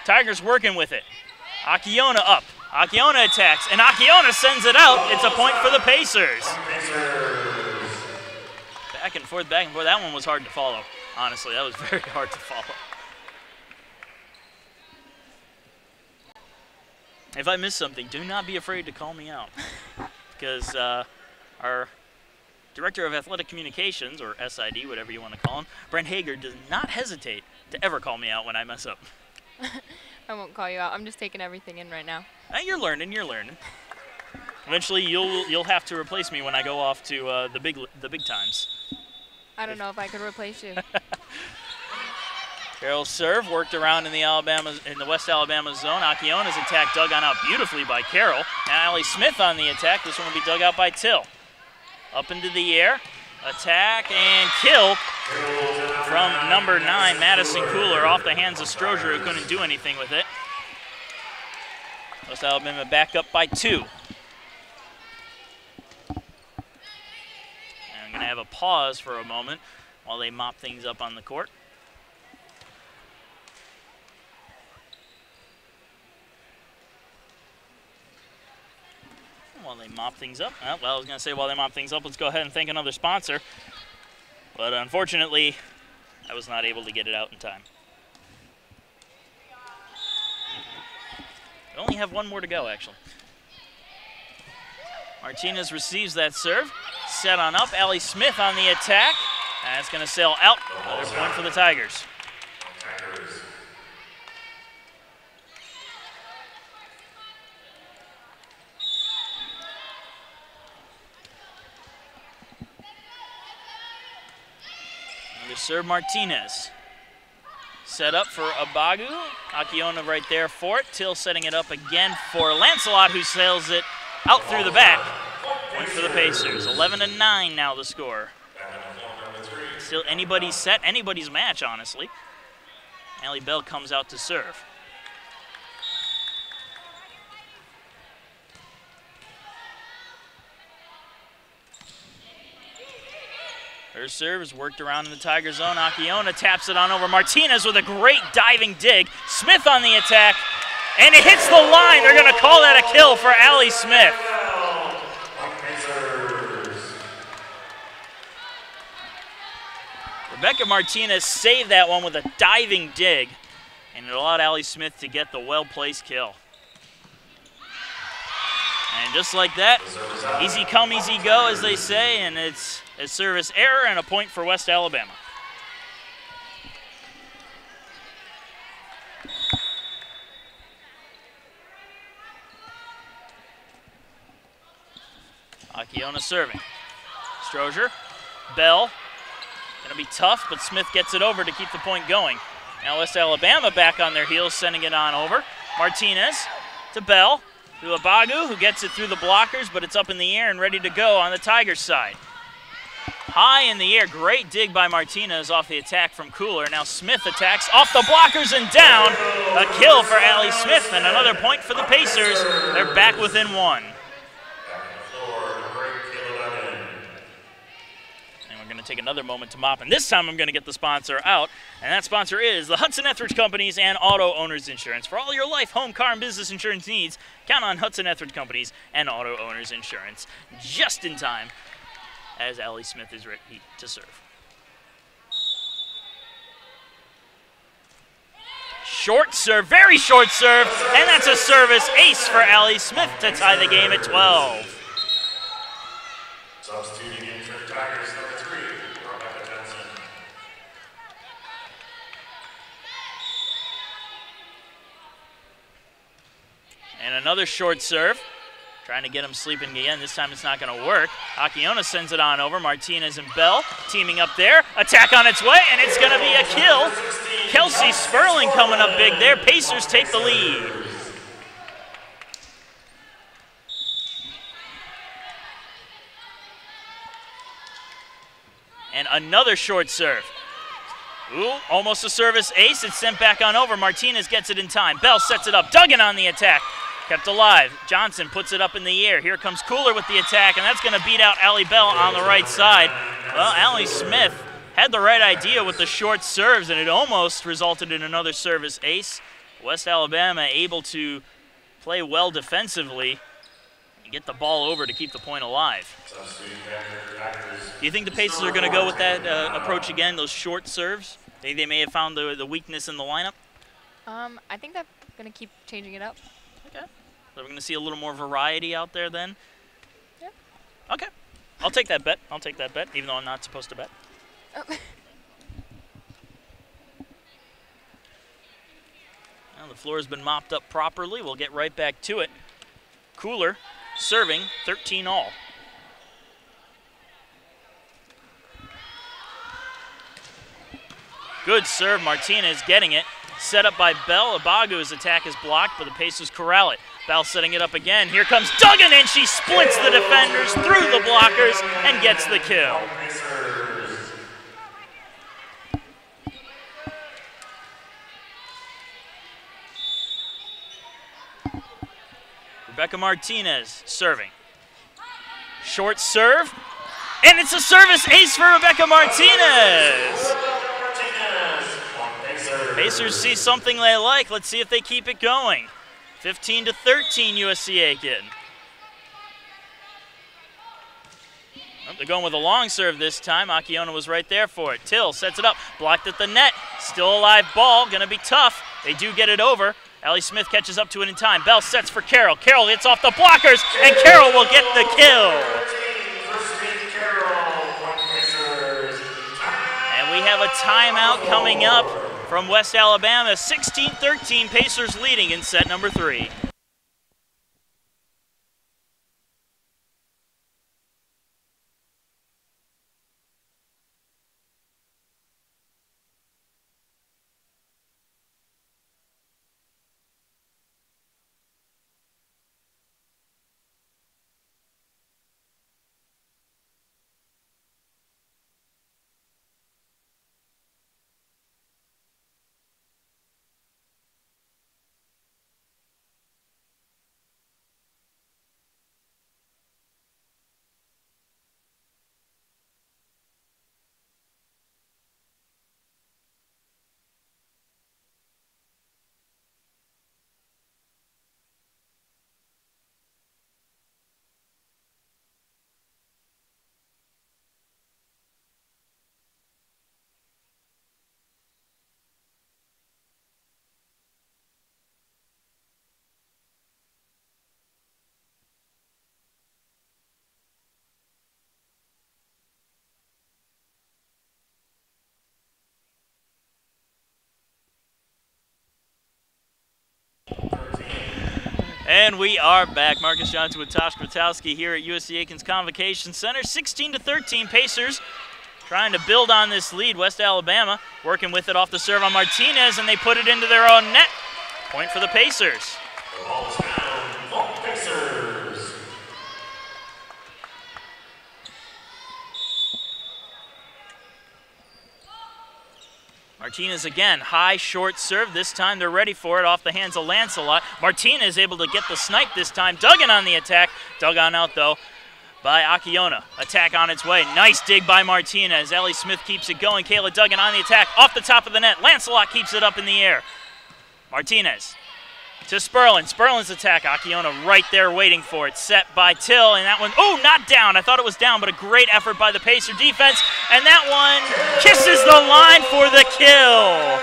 [SPEAKER 1] Tigers working with it. Akiona up. Akiona attacks, and Akiona sends it out. It's a point for the Pacers. Back and forth, back and forth. That one was hard to follow, honestly. That was very hard to follow. If I miss something, do not be afraid to call me out, because our Director of Athletic Communications, or SID, whatever you want to call him, Brent Hager, does not hesitate to ever call me out when I mess up.
[SPEAKER 2] I won't call you out. I'm just taking everything in right now.
[SPEAKER 1] You're learning. You're learning. Eventually, you'll have to replace me when I go off to the big times.
[SPEAKER 2] I don't know if I could replace you.
[SPEAKER 1] Carroll's serve worked around in the West Alabama zone. Akiona's attack dug on out beautifully by Carroll. Now Allie Smith on the attack. This one will be dug out by Till. Up into the air. Attack and kill from number 9, Madison Cooler, off the hands of Strozier, who couldn't do anything with it. West Alabama back up by 2. And I'm going to have a pause for a moment while they mop things up on the court. While they mop things up. Well, I was going to say while they mop things up, let's go ahead and thank another sponsor. But unfortunately, I was not able to get it out in time. We only have one more to go, actually. Martinez receives that serve. Set on up. Allie Smith on the attack. And it's going to sail out. Another point for the Tigers. Serve Martinez. Set up for Abagu. Akiona right there for it. Till setting it up again for Lancelot, who sails it out through the back. Point for the Pacers. 11-9 now the score. Still anybody's set, anybody's match, honestly. Allie Bell comes out to serve. Her serve is worked around in the Tiger zone. Akiona taps it on over. Martinez with a great diving dig. Smith on the attack, and it hits the line. They're going to call that a kill for Allie Smith. Rebecca Martinez saved that one with a diving dig, and it allowed Allie Smith to get the well-placed kill. And just like that, easy come, easy go, as they say, and it's a service error and a point for West Alabama. Akiona serving. Strozier, Bell, gonna be tough, but Smith gets it over to keep the point going. Now West Alabama back on their heels, sending it on over. Martinez to Bell, to Abagu, who gets it through the blockers, but it's up in the air and ready to go on the Tigers side. High in the air, great dig by Martinez off the attack from Cooler. Now Smith attacks off the blockers and down. A kill for Allie Smith and another point for the Pacers. They're back within one. And we're going to take another moment to mop, and this time I'm going to get the sponsor out. And that sponsor is the Hudson Etheridge Companies and Auto Owners Insurance. For all your life, home, car, and business insurance needs, count on Hudson Etheridge Companies and Auto Owners Insurance. Just in time, as Allie Smith is ready to serve. Short serve, very short serve, and that's a service ace for Allie Smith to tie the game at 12.
[SPEAKER 3] Substituting in for Tigers, number 3, Rebecca Jensen.
[SPEAKER 1] And another short serve. Trying to get him sleeping again. This time it's not going to work. Akiona sends it on over. Martinez and Bell teaming up there. Attack on its way, and it's going to be a kill. Kelsey Sperling coming up big there. Pacers take the lead. And another short serve. Ooh, almost a service ace. It's sent back on over. Martinez gets it in time. Bell sets it up. Duggan on the attack. Kept alive. Johnson puts it up in the air. Here comes Cooler with the attack, and that's going to beat out Allie Bell on the right side. Well, Allie Smith had the right idea with the short serves, and it almost resulted in another service ace. West Alabama able to play well defensively and get the ball over to keep the point alive. Do you think the Pacers are going to go with that approach again, those short serves? Think they may have found the weakness in the lineup?
[SPEAKER 2] I think they're going to keep changing it up.
[SPEAKER 1] Okay. So we're going to see a little more variety out there then?
[SPEAKER 2] Yeah.
[SPEAKER 1] Okay. I'll take that bet. I'll take that bet, even though I'm not supposed to bet.
[SPEAKER 2] Oh.
[SPEAKER 1] Well, the floor has been mopped up properly. We'll get right back to it. Cooler serving 13 all. Good serve. Martinez getting it. Set up by Bell. Abagu's attack is blocked, but the Pacers corral it. Bell setting it up again. Here comes Duggan, and she splits the defenders through the blockers and gets the kill. Rebecca Martinez serving. Short serve, and it's a service ace for Rebecca Martinez. Pacers see something they like. Let's see if they keep it going. 15-13 USC Aiken. Oh, they're going with a long serve this time. Akiona was right there for it. Till sets it up, blocked at the net. Still a live ball, gonna be tough. They do get it over. Allie Smith catches up to it in time. Bell sets for Carroll. Carroll hits off the blockers, and Carroll will get the kill. And we have a timeout coming up from West Alabama. 16-13, Pacers leading in set number 3. And we are back. Marcus Johnson with Tosh Kwiatkowski here at USC Aiken's Convocation Center. 16-13 Pacers trying to build on this lead. West Alabama working with it off the serve on Martinez, and they put it into their own net. Point for the Pacers.
[SPEAKER 3] The ball is down, Pacers.
[SPEAKER 1] Martinez again, high, short serve. This time they're ready for it off the hands of Lancelot. Martinez able to get the snipe this time. Duggan on the attack. Dug on out, though, by Akiona. Attack on its way. Nice dig by Martinez. Ellie Smith keeps it going. Kayla Duggan on the attack. Off the top of the net. Lancelot keeps it up in the air. Martinez to Sperlin. Sperlin's attack. Akiona right there waiting for it. Set by Till, and that one, oh, not down. I thought it was down, but a great effort by the Pacer defense, and that one kisses the line for the kill.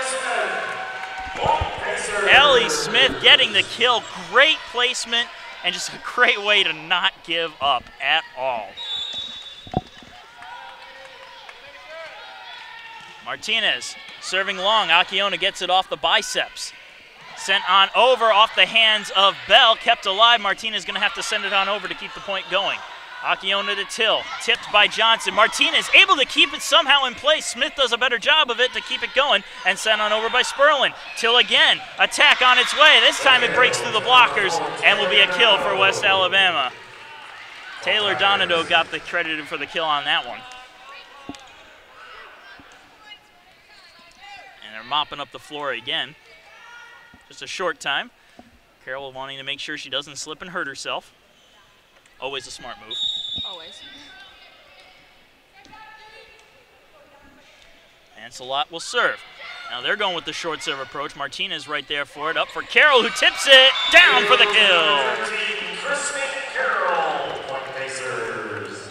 [SPEAKER 1] Ellie Smith getting the kill. Great placement, and just a great way to not give up at all. Martinez serving long. Akiona gets it off the biceps. Sent on over off the hands of Bell. Kept alive. Martinez going to have to send it on over to keep the point going. Akiona to Till. Tipped by Johnson. Martinez able to keep it somehow in place. Smith does a better job of it to keep it going. And sent on over by Sperlin. Till again. Attack on its way. This time it breaks through the blockers and will be a kill for West Alabama. Taylor Donato got the credited for the kill on that one. And they're mopping up the floor again. Just a short time. Carol wanting to make sure she doesn't slip and hurt herself. Always a smart move.
[SPEAKER 2] Always.
[SPEAKER 1] Lancelot will serve. Now they're going with the short serve approach. Martinez right there for it. Up for Carroll, who tips it down for the kill.
[SPEAKER 3] Carroll, point Pacers.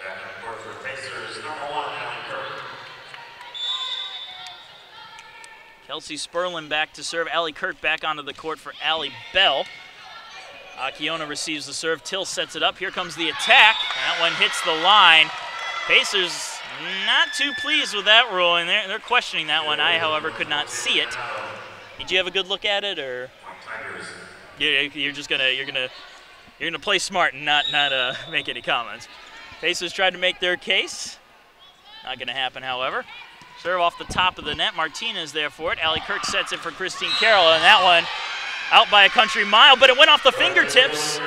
[SPEAKER 3] Back on court for Pacers, number 1, Allie Kirk.
[SPEAKER 1] Kelsey Sperlin back to serve. Allie Kirk back onto the court for Allie Bell. Akiona receives the serve. Till sets it up. Here comes the attack. That one hits the line. Pacers not too pleased with that rule, and they're questioning that one. I, however, could not see it. Did you have a good look at it, or you're just gonna play smart and not make any comments? Pacers tried to make their case. Not gonna happen, however. Serve off the top of the net. Martinez there for it. Allie Kirk sets it for Christine Carroll, and that one out by a country mile, but it went off the fingertips.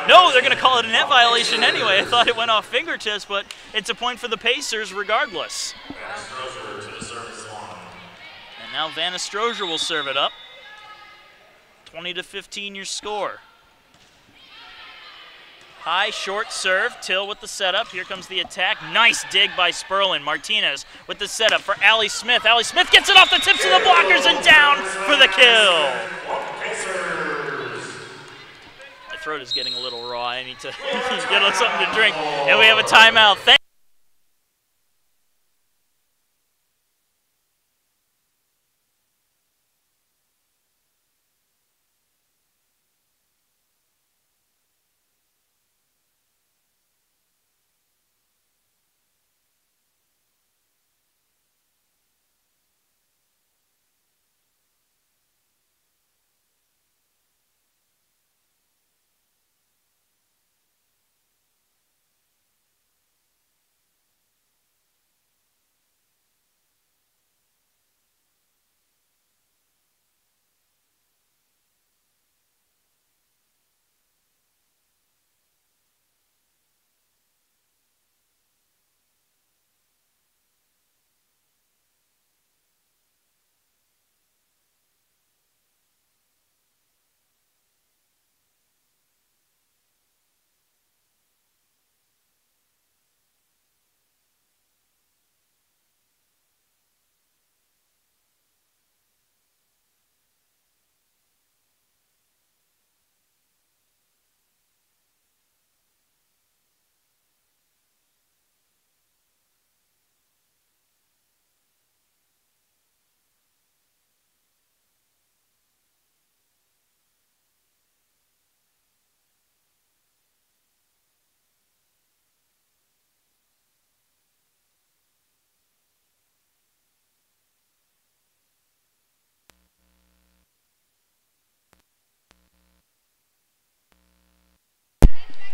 [SPEAKER 1] No, they're going to call it a net violation anyway. I thought it went off fingertips, but it's a point for the Pacers regardless. And now Vanna Strozier will serve it up. 20-15 your score. High, short serve. Till with the setup. Here comes the attack. Nice dig by Sperlin. Martinez with the setup for Allie Smith. Allie Smith gets it off the tips of the blockers and down for the kill. My throat is getting a little raw. I need to get something to drink. And we have a timeout.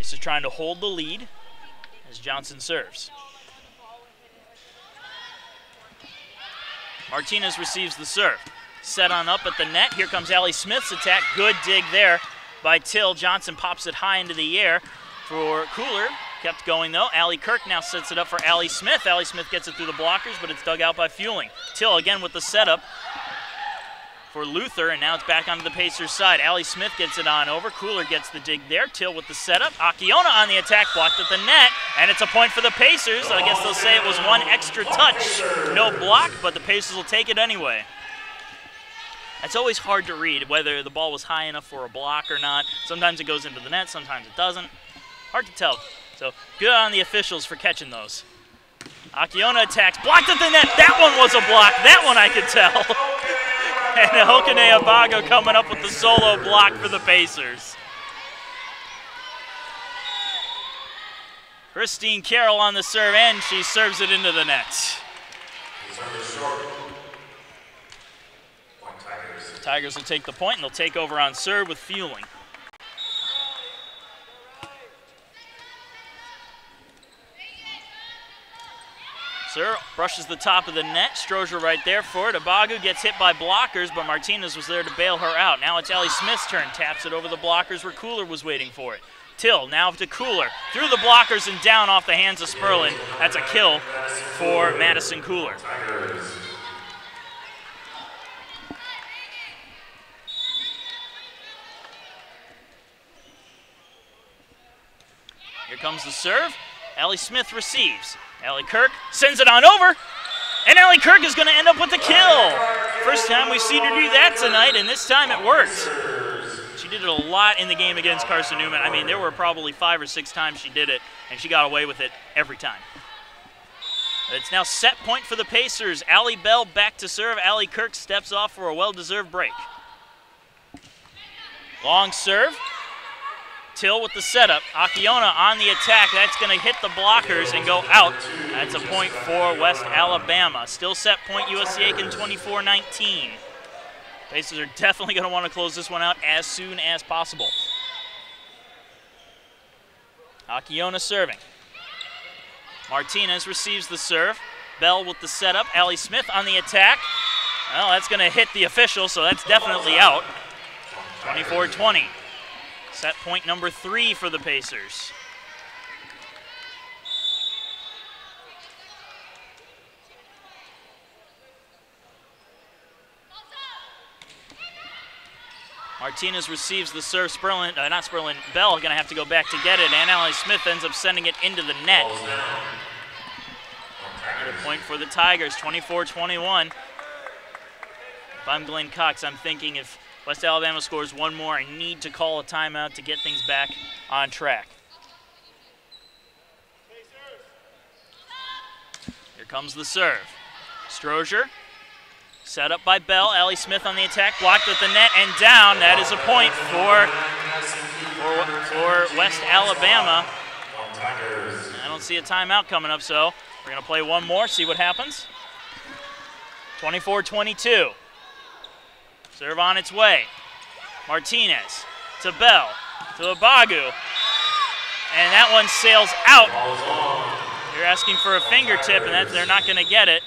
[SPEAKER 1] Smiths is trying to hold the lead as Johnson serves. Martinez receives the serve. Set on up at the net. Here comes Allie Smith's attack. Good dig there by Till. Johnson pops it high into the air for Cooler. Kept going though. Allie Kirk now sets it up for Allie Smith. Allie Smith gets it through the blockers, but it's dug out by Fueling. Till again with the setup for Luther, and now it's back onto the Pacers' side. Allie Smith gets it on over. Cooler gets the dig there. Till with the setup. Akiona on the attack, blocked at the net, and it's a point for the Pacers. I guess they'll say it was one extra touch. No block, but the Pacers will take it anyway. It's always hard to read whether the ball was high enough for a block or not. Sometimes it goes into the net, sometimes it doesn't. Hard to tell. So good on the officials for catching those. Akiona attacks, blocked at the net. That one was a block. That one I could tell. And Hokane Abago coming up with the solo block for the Pacers. Christine Carroll on the serve, and she serves it into the net. Tigers will take the point, and they'll take over on serve with Fueling. Sir brushes the top of the net. Strozier right there for it. Abagu gets hit by blockers, but Martinez was there to bail her out. Now it's Allie Smith's turn. Taps it over the blockers where Cooler was waiting for it. Till now to Cooler. Through the blockers and down off the hands of Sperlin. That's a kill for Madison Cooler. Here comes the serve. Allie Smith receives. Allie Kirk sends it on over, and Allie Kirk is going to end up with the kill. First time we've seen her do that tonight, and this time it worked. She did it a lot in the game against Carson Newman. I mean, there were probably 5 or 6 times she did it, and she got away with it every time. It's now set point for the Pacers. Allie Bell back to serve. Allie Kirk steps off for a well-deserved break. Long serve. Till with the setup. Akiona on the attack. That's going to hit the blockers and go out. That's a point for West Alabama. Still set point USC Aiken 24-19. Pacers are definitely going to want to close this one out as soon as possible. Akiona serving. Martinez receives the serve. Bell with the setup. Allie Smith on the attack. Well, that's going to hit the official, so that's definitely out. 24-20. Set point number 3 for the Pacers. Martinez receives the serve. Bell going to have to go back to get it, and Allie Smith ends up sending it into the net. And a point for the Tigers, 24-21. If I'm Glenn Cox, I'm thinking if West Alabama scores one more, I need to call a timeout to get things back on track. Here comes the serve. Strozier, set up by Bell. Allie Smith on the attack, blocked at the net and down. That is a point for West Alabama. I don't see a timeout coming up, so we're going to play one more, see what happens. 24-22. Serve on its way. Martinez to Bell, to Abagu. And that one sails out. They're asking for a fingertip, and they're not going to get it.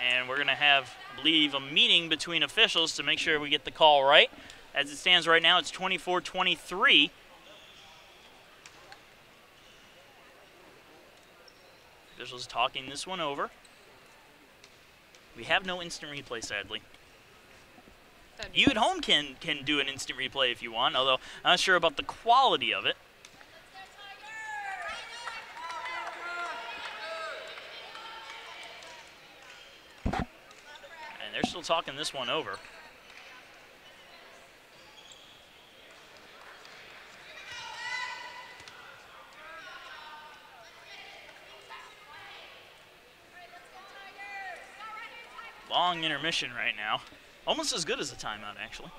[SPEAKER 1] And we're going to have, I believe, a meeting between officials to make sure we get the call right. As it stands right now, it's 24-23. Officials talking this one over. We have no instant replay, sadly. You at home can do an instant replay if you want, although I'm not sure about the quality of it. And they're still talking this one over. Long intermission right now. Almost as good as a timeout, actually.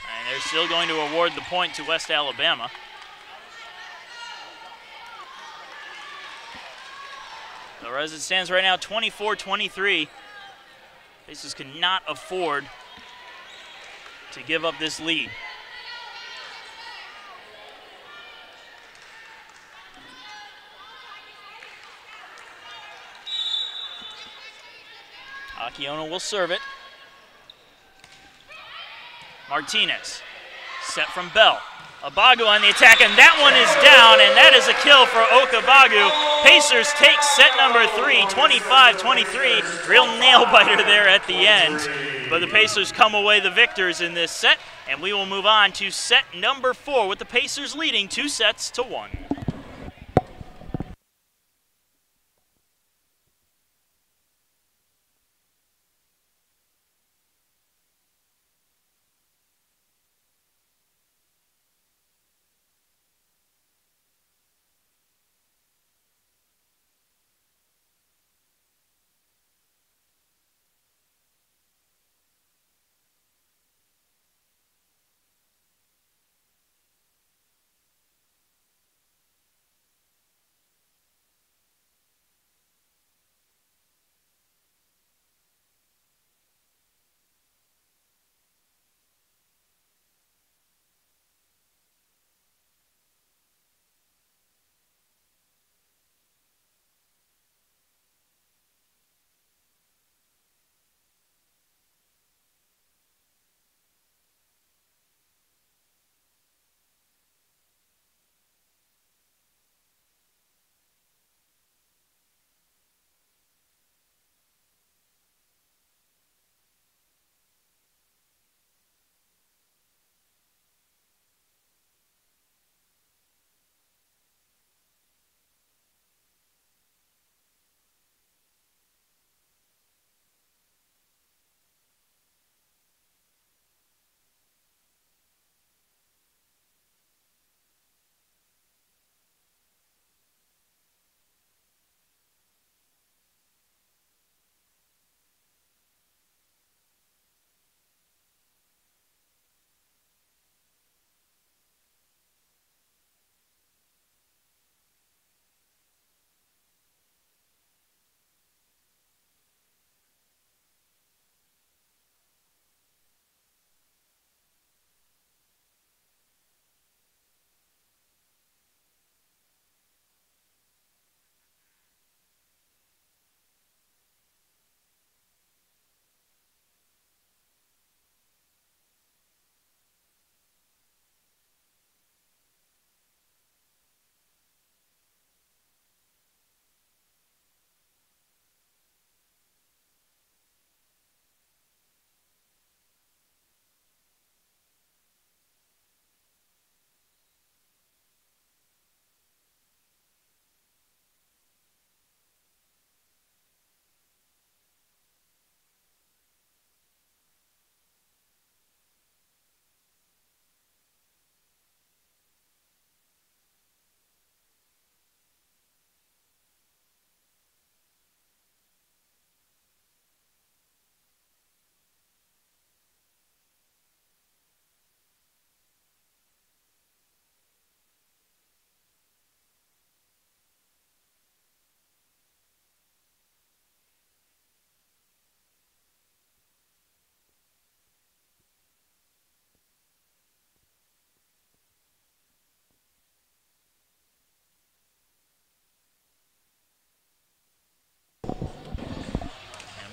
[SPEAKER 1] And they're still going to award the point to West Alabama. So as it stands right now, 24-23. Pacers cannot afford to give up this lead. Akiona will serve it. Martinez, set from Bell. Abagu on the attack, and that one is down, and that is a kill for Okabagu. Pacers take set number 3, 25-23. Real nail-biter there at the end. But the Pacers come away the victors in this set, and we will move on to set number 4 with the Pacers leading 2-1.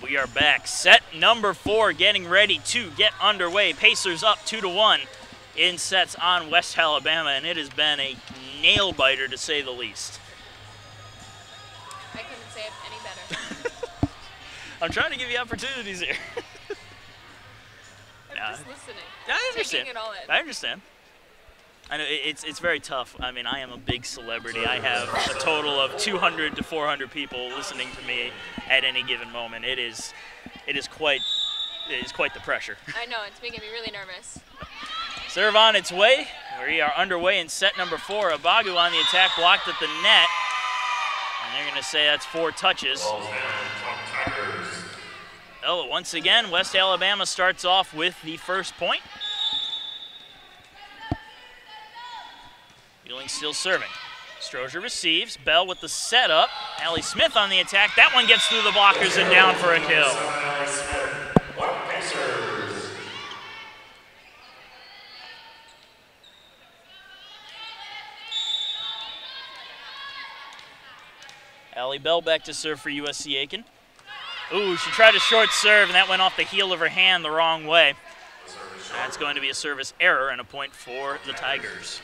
[SPEAKER 1] We are back. Set number 4 getting ready to get underway. Pacers up 2-1 in sets on West Alabama, and it has been a nail-biter to say the least.
[SPEAKER 2] I couldn't say it any better.
[SPEAKER 1] I'm trying to give you opportunities here.
[SPEAKER 2] I'm just listening.
[SPEAKER 1] I understand.
[SPEAKER 2] Taking it all in.
[SPEAKER 1] I understand. I know it's very tough. I mean, I am a big celebrity. I have a total of 200 to 400 people listening to me at any given moment. It is quite the pressure.
[SPEAKER 2] I know, it's making me really nervous.
[SPEAKER 1] Serve on its way. We are underway in set number 4. Abagu on the attack, blocked at the net. And they're going to say that's 4 touches. Oh, once again, West Alabama starts off with the first point. Wheeling still serving. Strozier receives. Bell with the setup. Allie Smith on the attack. That one gets through the blockers and down for a kill. Allie Bell back to serve for USC Aiken. Ooh, she tried a short serve, and that went off the heel of her hand the wrong way. That's going to be a service error and a point for the Tigers.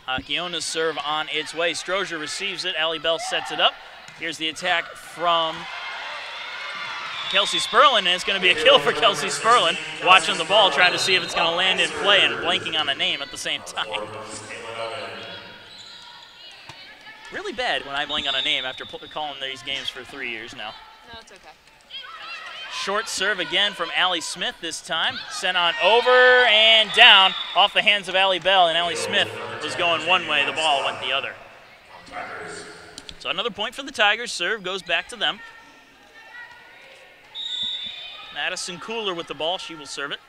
[SPEAKER 1] Akiona's serve on its way. Strozier receives it. Allie Bell sets it up. Here's the attack from Kelsey Sperlin, and it's going to be a kill for Kelsey Sperlin. Watching the ball, trying to see if it's going to land in play and blanking on a name at the same time. Really bad when I blank on a name after calling these games for 3 years now.
[SPEAKER 2] No, it's okay.
[SPEAKER 1] Short serve again from Allie Smith this time. Sent on over and down off the hands of Allie Bell, and Allie Smith was going one way, the ball went the other. So another point for the Tigers. Serve goes back to them. Madison Cooler with the ball. She will serve it.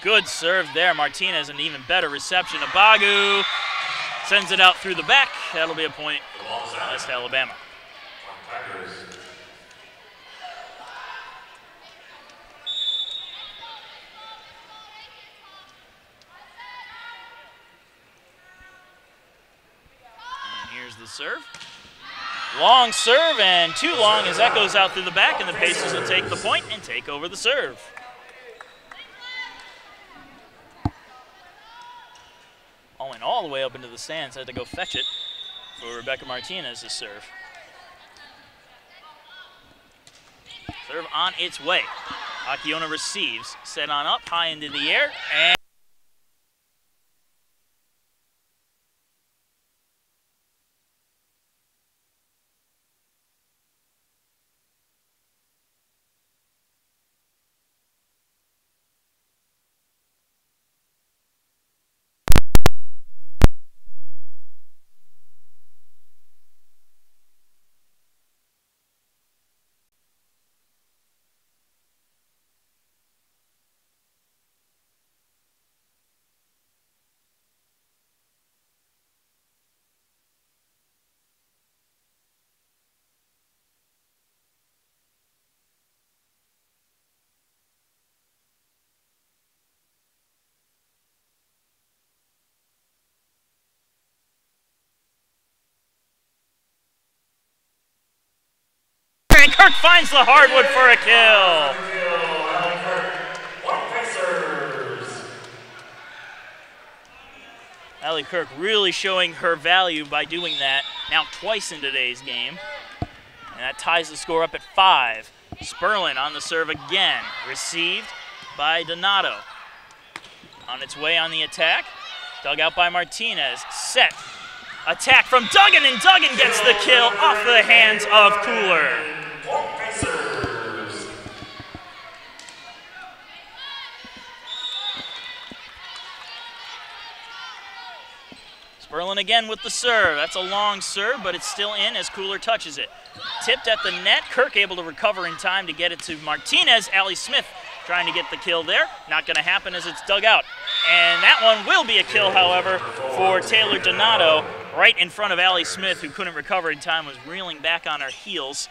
[SPEAKER 1] Good serve there. Martinez, an even better reception. Abagu sends it out through the back. That'll be a point West Alabama. And here's the serve. Long serve, and too long as that goes out through the back, and the Pacers will take the point and take over the serve. Went all the way up into the stands, had to go fetch it for Rebecca Martinez to serve. Serve on its way. Akiona receives, set on up, high into the air, and Kirk finds the hardwood for a kill. Allie Kirk really showing her value by doing that now twice in today's game. And that ties the score up at 5. Sperlin on the serve again. Received by Donato. On its way on the attack. Dug out by Martinez. Set. Attack from Duggan, and Duggan gets the kill off the hands of Cooler. Sperlin again with the serve. That's a long serve, but it's still in as Cooler touches it. Tipped at the net. Kirk able to recover in time to get it to Martinez. Allie Smith trying to get the kill there. Not going to happen as it's dug out. And that one will be a kill, however, for Taylor Donato, right in front of Allie Smith, who couldn't recover in time, was reeling back on her heels.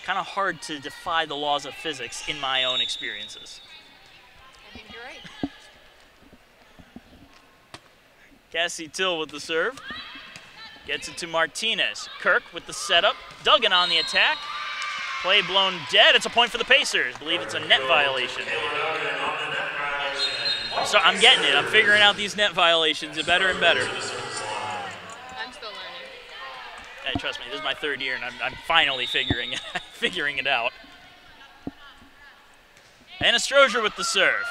[SPEAKER 1] Kind of hard to defy the laws of physics in my own experiences.
[SPEAKER 2] I think you're right.
[SPEAKER 1] Cassie Till with the serve. Gets it to Martinez. Kirk with the setup. Duggan on the attack. Play blown dead. It's a point for the Pacers. I believe it's a net violation. So I'm getting it. I'm figuring out these net violations better and better.
[SPEAKER 2] I'm still learning.
[SPEAKER 1] Hey, trust me, this is my 3rd year, and I'm finally figuring it out. And a Strozier with the serve.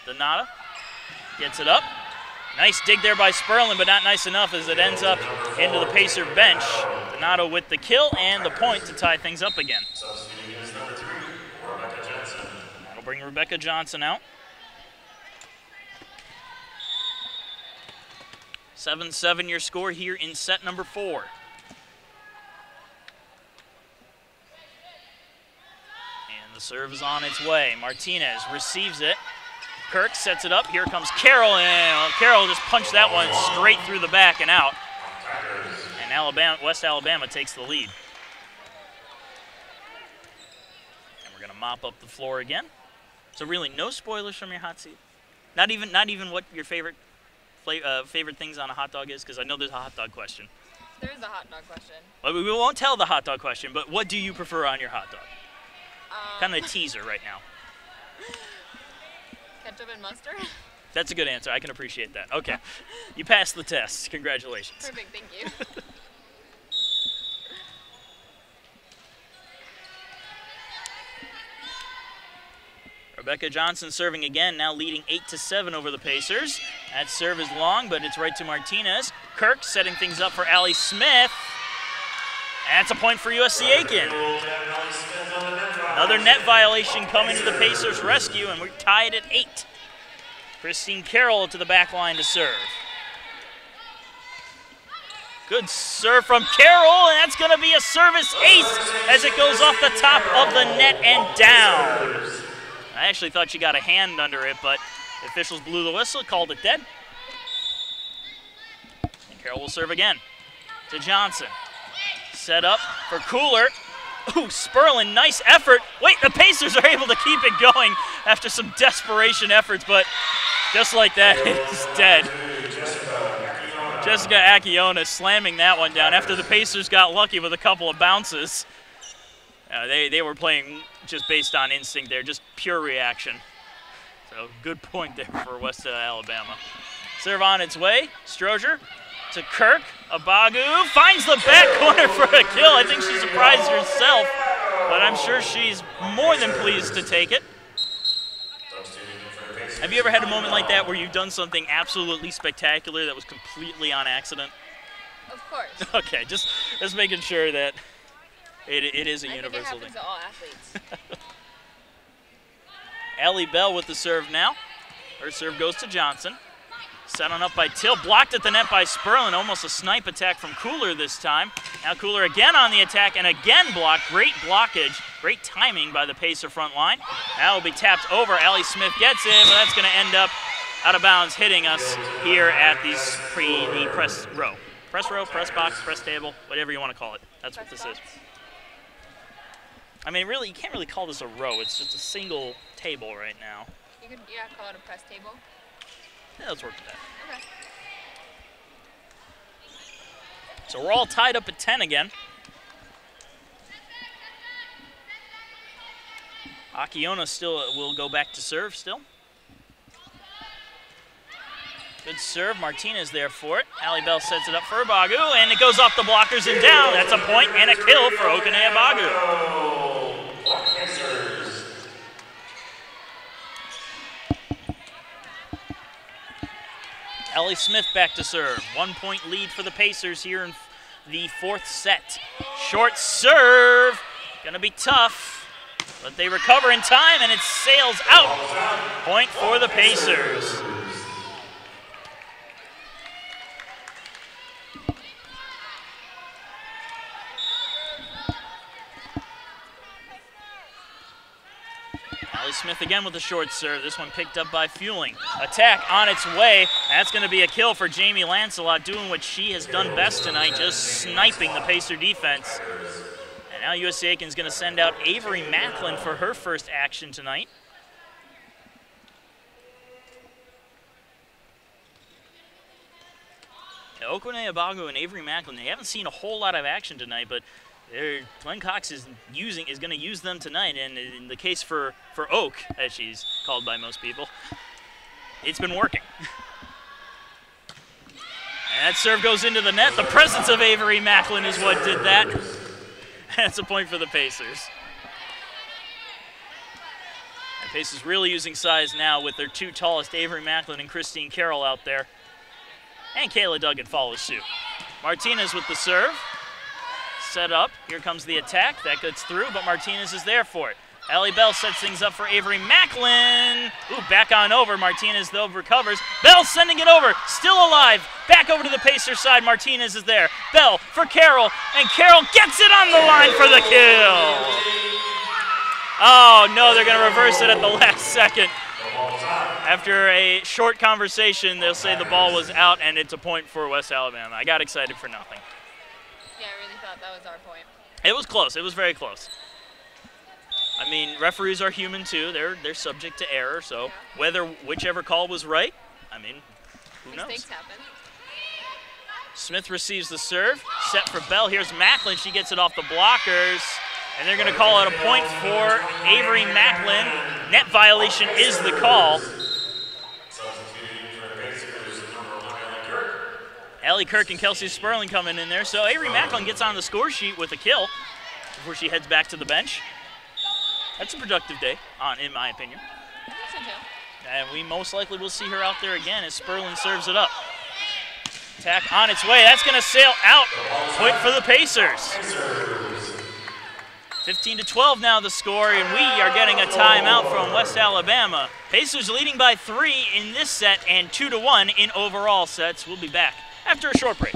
[SPEAKER 1] Donato gets it up. Nice dig there by Sperlin, but not nice enough as it ends up into the Pacer bench. Donato with the kill and the point to tie things up again. That'll bring Rebecca Johnson out. 7-7 your score here in set number 4. And the serve is on its way. Martinez receives it. Kirk sets it up. Here comes Carroll, and Carroll just punched that one straight through the back and out. And West Alabama takes the lead. And we're going to mop up the floor again. So really, no spoilers from your hot seat. Not even what your favorite things on a hot dog is, because I know there's a hot dog question.
[SPEAKER 2] There is a hot dog question.
[SPEAKER 1] Well, we won't tell the hot dog question, but what do you prefer on your hot dog? Kind of a teaser right now.
[SPEAKER 2] Ketchup and mustard.
[SPEAKER 1] That's a good answer. I can appreciate that. Okay. You passed the test. Congratulations.
[SPEAKER 2] Perfect, thank you.
[SPEAKER 1] Rebecca Johnson serving again, now leading 8-7 over the Pacers. That serve is long, but it's right to Martinez. Kirk setting things up for Allie Smith. And it's a point for USC Aiken. Another net violation coming to the Pacers' rescue, and we're tied at 8. Christine Carroll to the back line to serve. Good serve from Carroll, and that's going to be a service ace as it goes off the top of the net and down. I actually thought she got a hand under it, but the officials blew the whistle, called it dead. And Carroll will serve again to Johnson. Set up for Cooler. Ooh, Sperlin, nice effort. Wait, the Pacers are able to keep it going after some desperation efforts, but just like that, it's dead. Jessica Akiona slamming that one down after the Pacers got lucky with a couple of bounces. They were playing just based on instinct there, just pure reaction. So good point there for West Alabama. Serve on its way. Strozier to Kirk. Abagu finds the back corner for a kill. I think she surprised herself, but I'm sure she's more than pleased to take it. Have you ever had a moment like that where you've done something absolutely spectacular that was completely on accident?
[SPEAKER 2] Of course.
[SPEAKER 1] Okay, just making sure that it is a universal thing.
[SPEAKER 2] I think it happens to all athletes.
[SPEAKER 1] Allie Bell with the serve now. Her serve goes to Johnson. Set on up by Till, blocked at the net by Sperlin. Almost a snipe attack from Cooler this time. Now Cooler again on the attack and again blocked. Great blockage, great timing by the Pacer front line. That will be tapped over. Allie Smith gets it, but that's going to end up out of bounds, hitting us here at the press row. Press row, press box, press table, whatever you want to call it. That's what this is. I mean, really, you can't really call this a row. It's just a single table right now.
[SPEAKER 2] You could call it a press table.
[SPEAKER 1] Yeah, let's work with that.
[SPEAKER 2] Okay.
[SPEAKER 1] So we're all tied up at 10 again. Akiona still will go back to serve still. Good serve. Martinez there for it. Allie Bell sets it up for Abagu, and it goes off the blockers and down. That's a point and a kill for Okene Abagu. Allie Smith back to serve. 1 point lead for the Pacers here in the 4th set. Short serve. Gonna be tough, but they recover in time and it sails out. Point for the Pacers. Allie Smith again with a short serve. This one picked up by Fueling. Attack on its way. That's going to be a kill for Jamie Lancelot, doing what she has done best tonight, just sniping the Pacer defense. And now USC Aiken's going to send out Avery Macklin for her first action tonight. Now, Okene Abagu and Avery Macklin, they haven't seen a whole lot of action tonight, but Glenn Cox is going to use them tonight, and in the case for Oak, as she's called by most people, it's been working. And that serve goes into the net. The presence of Avery Macklin is what did that. That's a point for the Pacers. And Pacers really using size now with their 2 tallest, Avery Macklin and Christine Carroll out there. And Kayla Duggan follows suit. Martinez with the serve. Set up. Here comes the attack. That gets through, but Martinez is there for it. Allie Bell sets things up for Avery Macklin. Ooh, back on over. Martinez, though, recovers. Bell sending it over. Still alive. Back over to the Pacers side. Martinez is there. Bell for Carroll. And Carroll gets it on the line for the kill. Oh, no, they're going to reverse it at the last second. After a short conversation, they'll say the ball was out, and it's a point for West Alabama. I got excited for nothing.
[SPEAKER 2] Yeah, I really thought that was our point.
[SPEAKER 1] It was close. It was very close. I mean, referees are human too. They're subject to error. So whichever call was right, I mean, who knows?
[SPEAKER 2] Mistakes happen.
[SPEAKER 1] Smith receives the serve. Set for Bell. Here's Macklin. She gets it off the blockers. And they're going to call it a point for Avery Macklin. Net violation is the call. Allie Kirk and Kelsey Sperling coming in there. So Avery Macklin gets on the score sheet with a kill before she heads back to the bench. That's a productive day, in my opinion. And we most likely will see her out there again as Sperling serves it up. Attack on its way. That's going to sail out. Point for the Pacers. 15-12 now the score, and we are getting a timeout from West Alabama. Pacers leading by 3 in this set and 2-1 in overall sets. We'll be back after a short break.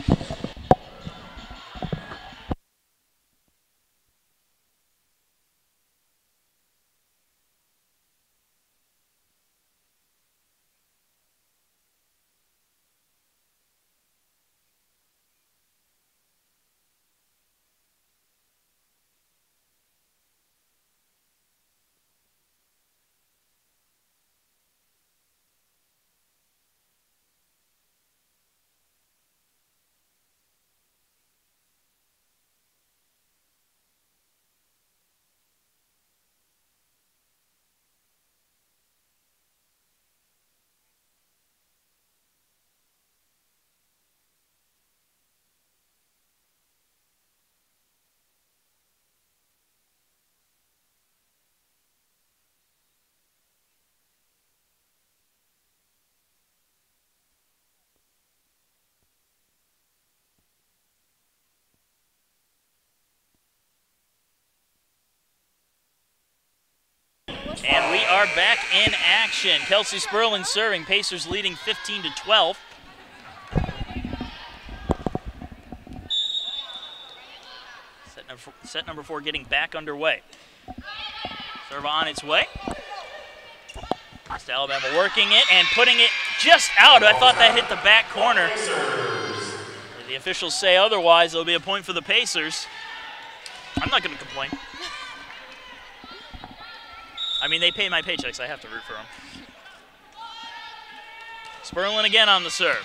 [SPEAKER 1] And we are back in action. Kelsey Sperling serving. Pacers leading 15-12. Set number 4 getting back underway. Serve on its way. West Alabama working it and putting it just out. I thought that hit the back corner. The officials say otherwise. It'll be a point for the Pacers. I'm not going to complain. I mean, they pay my paychecks. I have to root for them. Sperling again on the serve.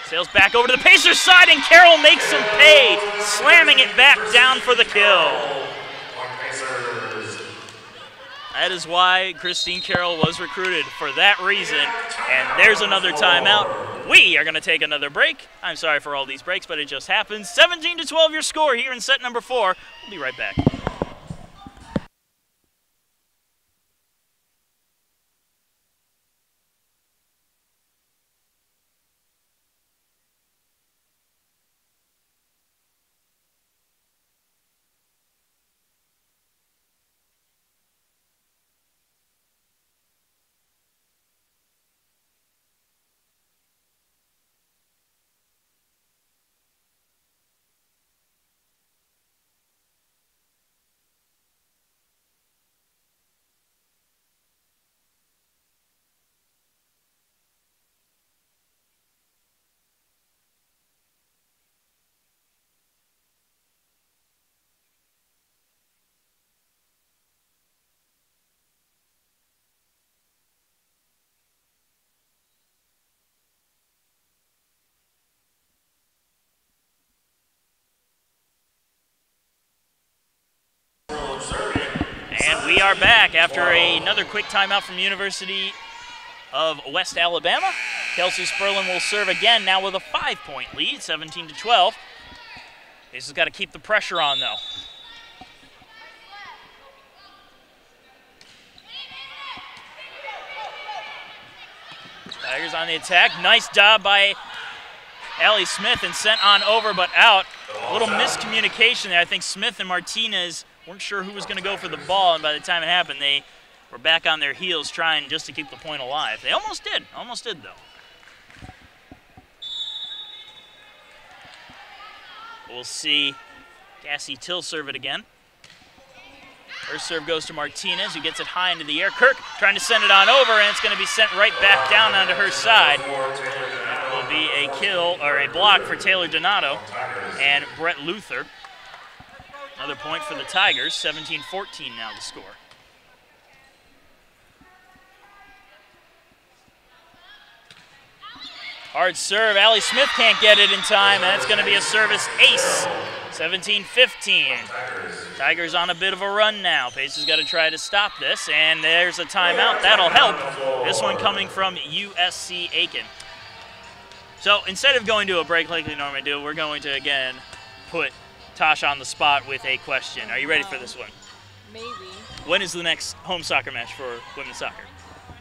[SPEAKER 1] Sails back over to the Pacers side, and Carroll makes him pay, slamming it back down for the kill. That is why Christine Carroll was recruited, for that reason. And there's another timeout. We are going to take another break. I'm sorry for all these breaks, but it just happens. 17-12 your score here in set number 4. We'll be right back. And we are back after another quick timeout from University of West Alabama. Kelsey Sperling will serve again, now with a 5-point lead, 17-12. This has got to keep the pressure on, though. Tigers on the attack. Nice job by Allie Smith and sent on over but out. A little miscommunication there. I think Smith and Martinez weren't sure who was going to go for the ball, and by the time it happened, they were back on their heels trying just to keep the point alive. They almost did though. We'll see Cassie Till serve it again. Her serve goes to Martinez, who gets it high into the air. Kirk trying to send it on over, and it's going to be sent right back down onto her side. It will be a kill, or a block for Taylor Donato and Brett Luther. Another point for the Tigers, 17-14 now the score. Hard serve, Allie Smith can't get it in time, and it's going to be a service ace, 17-15. Tigers on a bit of a run now. Pacers got to try to stop this, and there's a timeout. That'll help. This one coming from USC Aiken. So instead of going to a break like we normally do, we're going to, again, put Tosh on the spot with a question. Are you ready for this one?
[SPEAKER 2] Maybe.
[SPEAKER 1] When is the next home soccer match for women's soccer?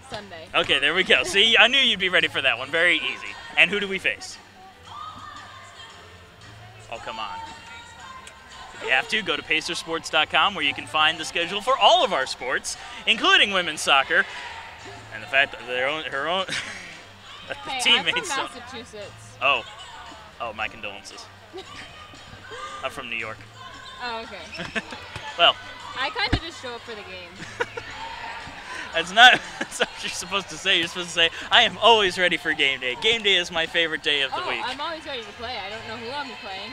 [SPEAKER 2] Sunday.
[SPEAKER 1] Okay, there we go. See, I knew you'd be ready for that one. Very easy. And who do we face? Oh, come on. If you have to, go to pacersports.com where you can find the schedule for all of our sports, including women's soccer. And the fact that her own
[SPEAKER 2] hey,
[SPEAKER 1] teammates.
[SPEAKER 2] I'm from Massachusetts.
[SPEAKER 1] Oh, my condolences. I'm from New York.
[SPEAKER 2] Oh, okay.
[SPEAKER 1] Well,
[SPEAKER 2] I kind of just show up for the game.
[SPEAKER 1] that's not what you're supposed to say. You're supposed to say, I am always ready for game day. Game day is my favorite day of the week.
[SPEAKER 2] I'm always ready to play. I don't know who I'm playing.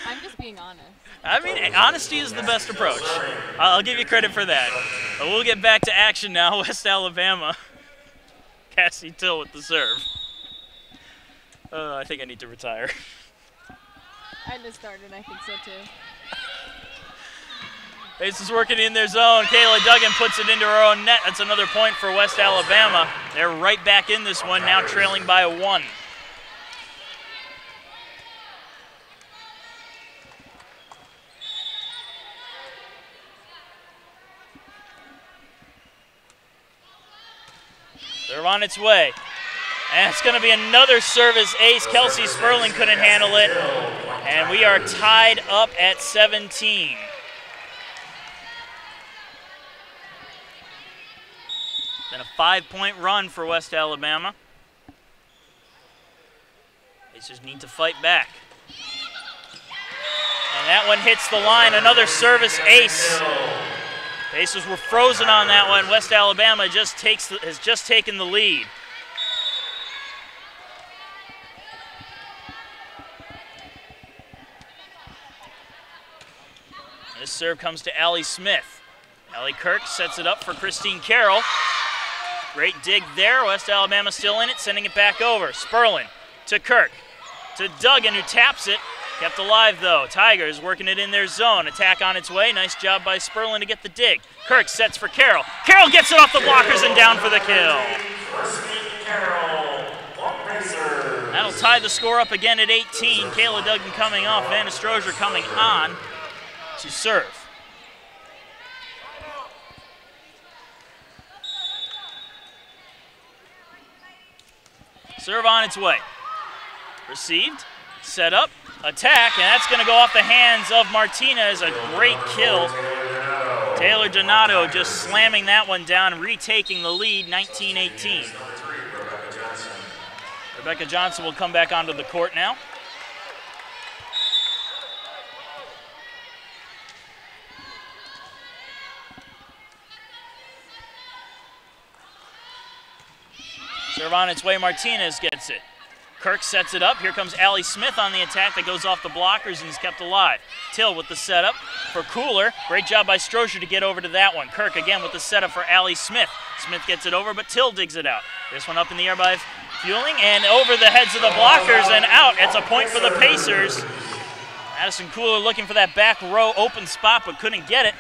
[SPEAKER 2] I'm just being honest.
[SPEAKER 1] I mean, honesty is the best approach. I'll give you credit for that. But we'll get back to action now. West Alabama. Cassie Till with the serve. I think I need to retire.
[SPEAKER 2] I just started. I think so too.
[SPEAKER 1] Pacers working in their zone. Kayla Duggan puts it into her own net. That's another point for West Alabama. They're right back in this one, now trailing by 1. They're on its way. And it's going to be another service ace. Kelsey Sperling couldn't handle it. And we are tied up at 17. Been a 5-point run for West Alabama. They just need to fight back. And that one hits the line. Another service ace. Pacers were frozen on that one. West Alabama has just taken the lead. This serve comes to Allie Smith. Allie Kirk sets it up for Christine Carroll. Great dig there. West Alabama still in it, sending it back over. Sperling to Kirk. To Duggan, who taps it. Kept alive, though. Tigers working it in their zone. Attack on its way. Nice job by Sperling to get the dig. Kirk sets for Carroll. Carroll gets it off the blockers and down for the kill. That'll tie the score up again at 18. Kayla Duggan coming off. Vanna Strozier coming on to serve. Serve on its way. Received, set up, attack, and that's going to go off the hands of Martinez. A great kill. Taylor Donato just slamming that one down, retaking the lead, 19-18. Rebecca Johnson will come back onto the court now. Serve on its way, Martinez gets it. Kirk sets it up. Here comes Allie Smith on the attack that goes off the blockers and is kept alive. Till with the setup for Cooler. Great job by Strozier to get over to that one. Kirk again with the setup for Allie Smith. Smith gets it over, but Till digs it out. This one up in the air by Fueling and over the heads of the blockers and out. It's a point for the Pacers. Madison Cooler looking for that back row open spot but couldn't get it.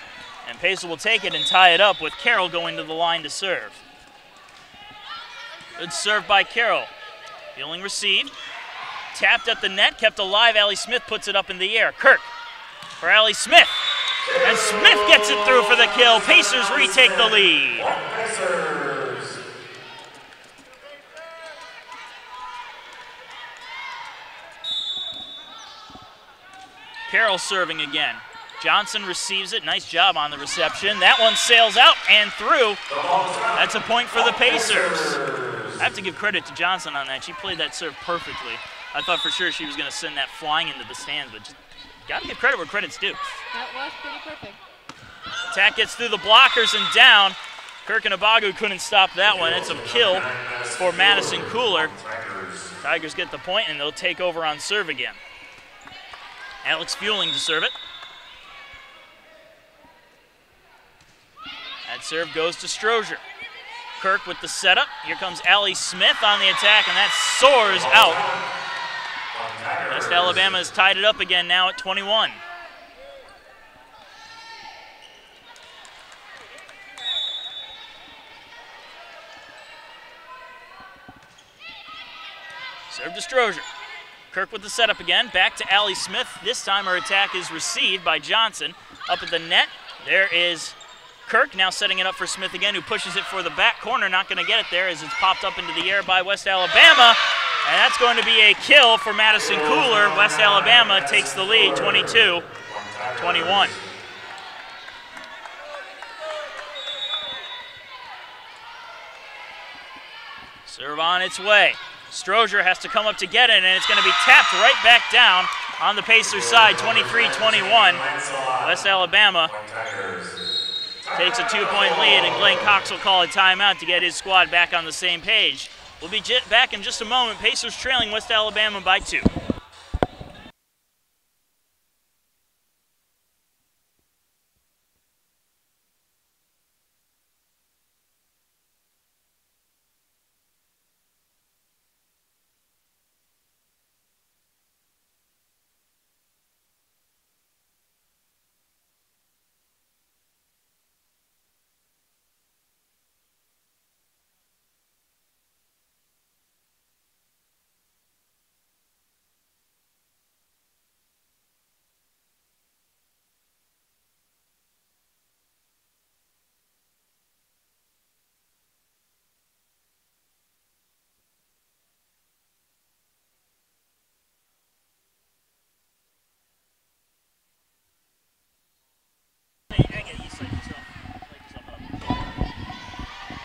[SPEAKER 1] And Pacers will take it and tie it up with Carroll going to the line to serve. Good serve by Carroll. Fueling received. Tapped at the net, kept alive. Allie Smith puts it up in the air. Kirk for Allie Smith. And Smith gets it through for the kill. Pacers retake the lead. Carroll serving again. Johnson receives it. Nice job on the reception. That one sails out and through. That's a point for the Pacers. I have to give credit to Johnson on that. She played that serve perfectly. I thought for sure she was going to send that flying into the stands, but just got to give credit where credit's due.
[SPEAKER 2] That was pretty perfect.
[SPEAKER 1] Attack gets through the blockers and down. Kirk and Abagu couldn't stop that one. It's a kill for Madison Cooler. Tigers get the point, and they'll take over on serve again. Alex Fueling to serve it. That serve goes to Strozier. Kirk with the setup. Here comes Allie Smith on the attack, and that soars out. West Alabama has tied it up again now at 21. Serve to Strozier. Kirk with the setup again. Back to Allie Smith. This time her attack is received by Johnson. Up at the net, there is Kirk now setting it up for Smith again, who pushes it for the back corner. Not going to get it there as it's popped up into the air by West Alabama. And that's going to be a kill for Madison Cooler. West Alabama takes the lead, 22-21. Serve on its way. Strozier has to come up to get it, and it's going to be tapped right back down on the Pacers side, 23-21. West Alabama takes a 2-point lead, and Glenn Cox will call a timeout to get his squad back on the same page. We'll be back in just a moment. Pacers trailing West Alabama by 2.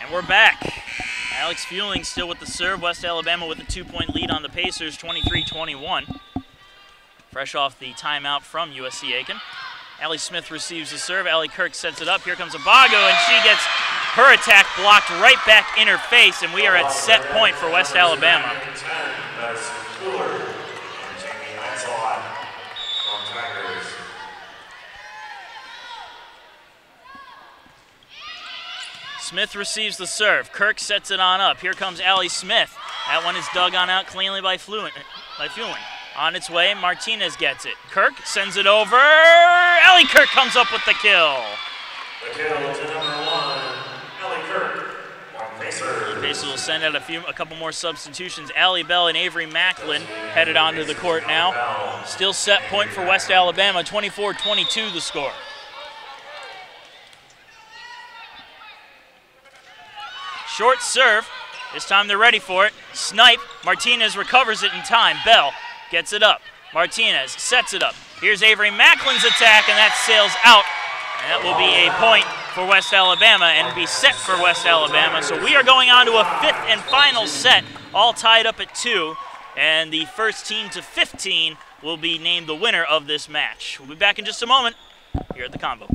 [SPEAKER 1] And we're back. Alex Fueling still with the serve. West Alabama with a 2-point lead on the Pacers, 23-21. Fresh off the timeout from USC Aiken. Allie Smith receives the serve. Allie Kirk sets it up. Here comes Abagu, and she gets her attack blocked right back in her face, and we are at set point for West Alabama. Smith receives the serve. Kirk sets it on up. Here comes Allie Smith. That one is dug on out cleanly by Fueling. On its way, Martinez gets it. Kirk sends it over. Allie Kirk comes up with the kill.
[SPEAKER 3] The kill to number 1, Allie Kirk.
[SPEAKER 1] The Pacers will send out a couple more substitutions. Allie Bell and Avery Macklin headed onto the court now. Still set point for West Alabama, 24-22 the score. Short serve. This time they're ready for it. Snipe. Martinez recovers it in time. Bell gets it up. Martinez sets it up. Here's Avery Macklin's attack, and that sails out. And that will be a point for West Alabama and be set for West Alabama. So we are going on to a 5th and final set, all tied up at 2. And the first team to 15 will be named the winner of this match. We'll be back in just a moment here at the Combo.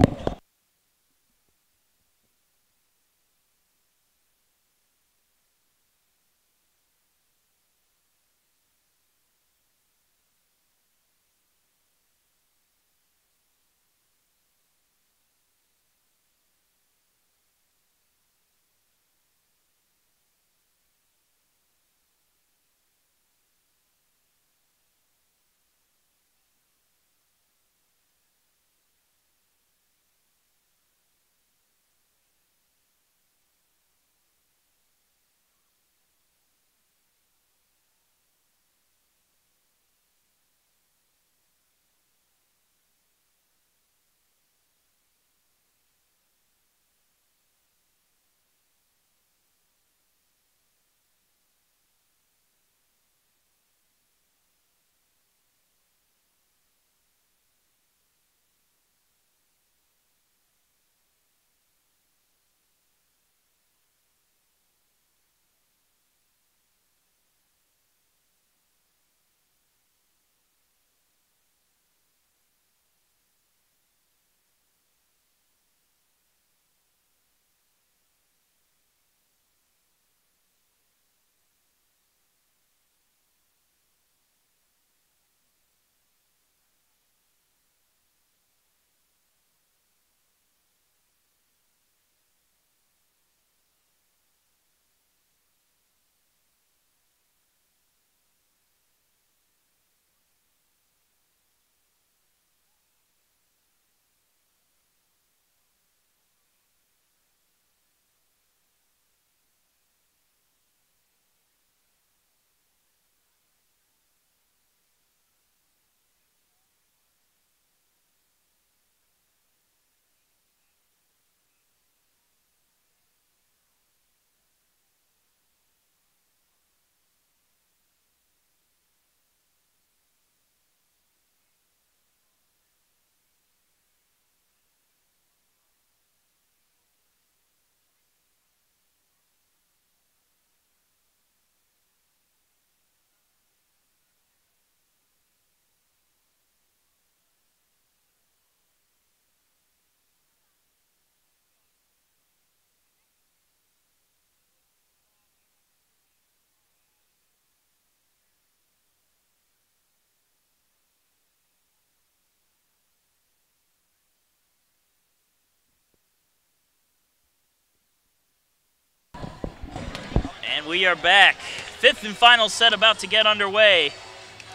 [SPEAKER 1] And we are back. Fifth and final set about to get underway.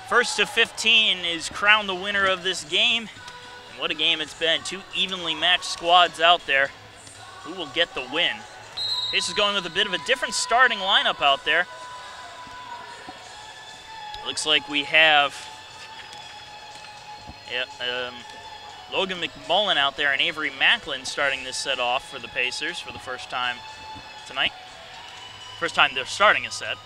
[SPEAKER 1] First to 15 is crowned the winner of this game. And what a game it's been. Two evenly matched squads out there. Who will get the win? This is going with a bit of a different starting lineup out there. Looks like we have Logan McMullen out there and Avery Macklin starting this set off for the Pacers for the first time tonight. First time they're starting a set.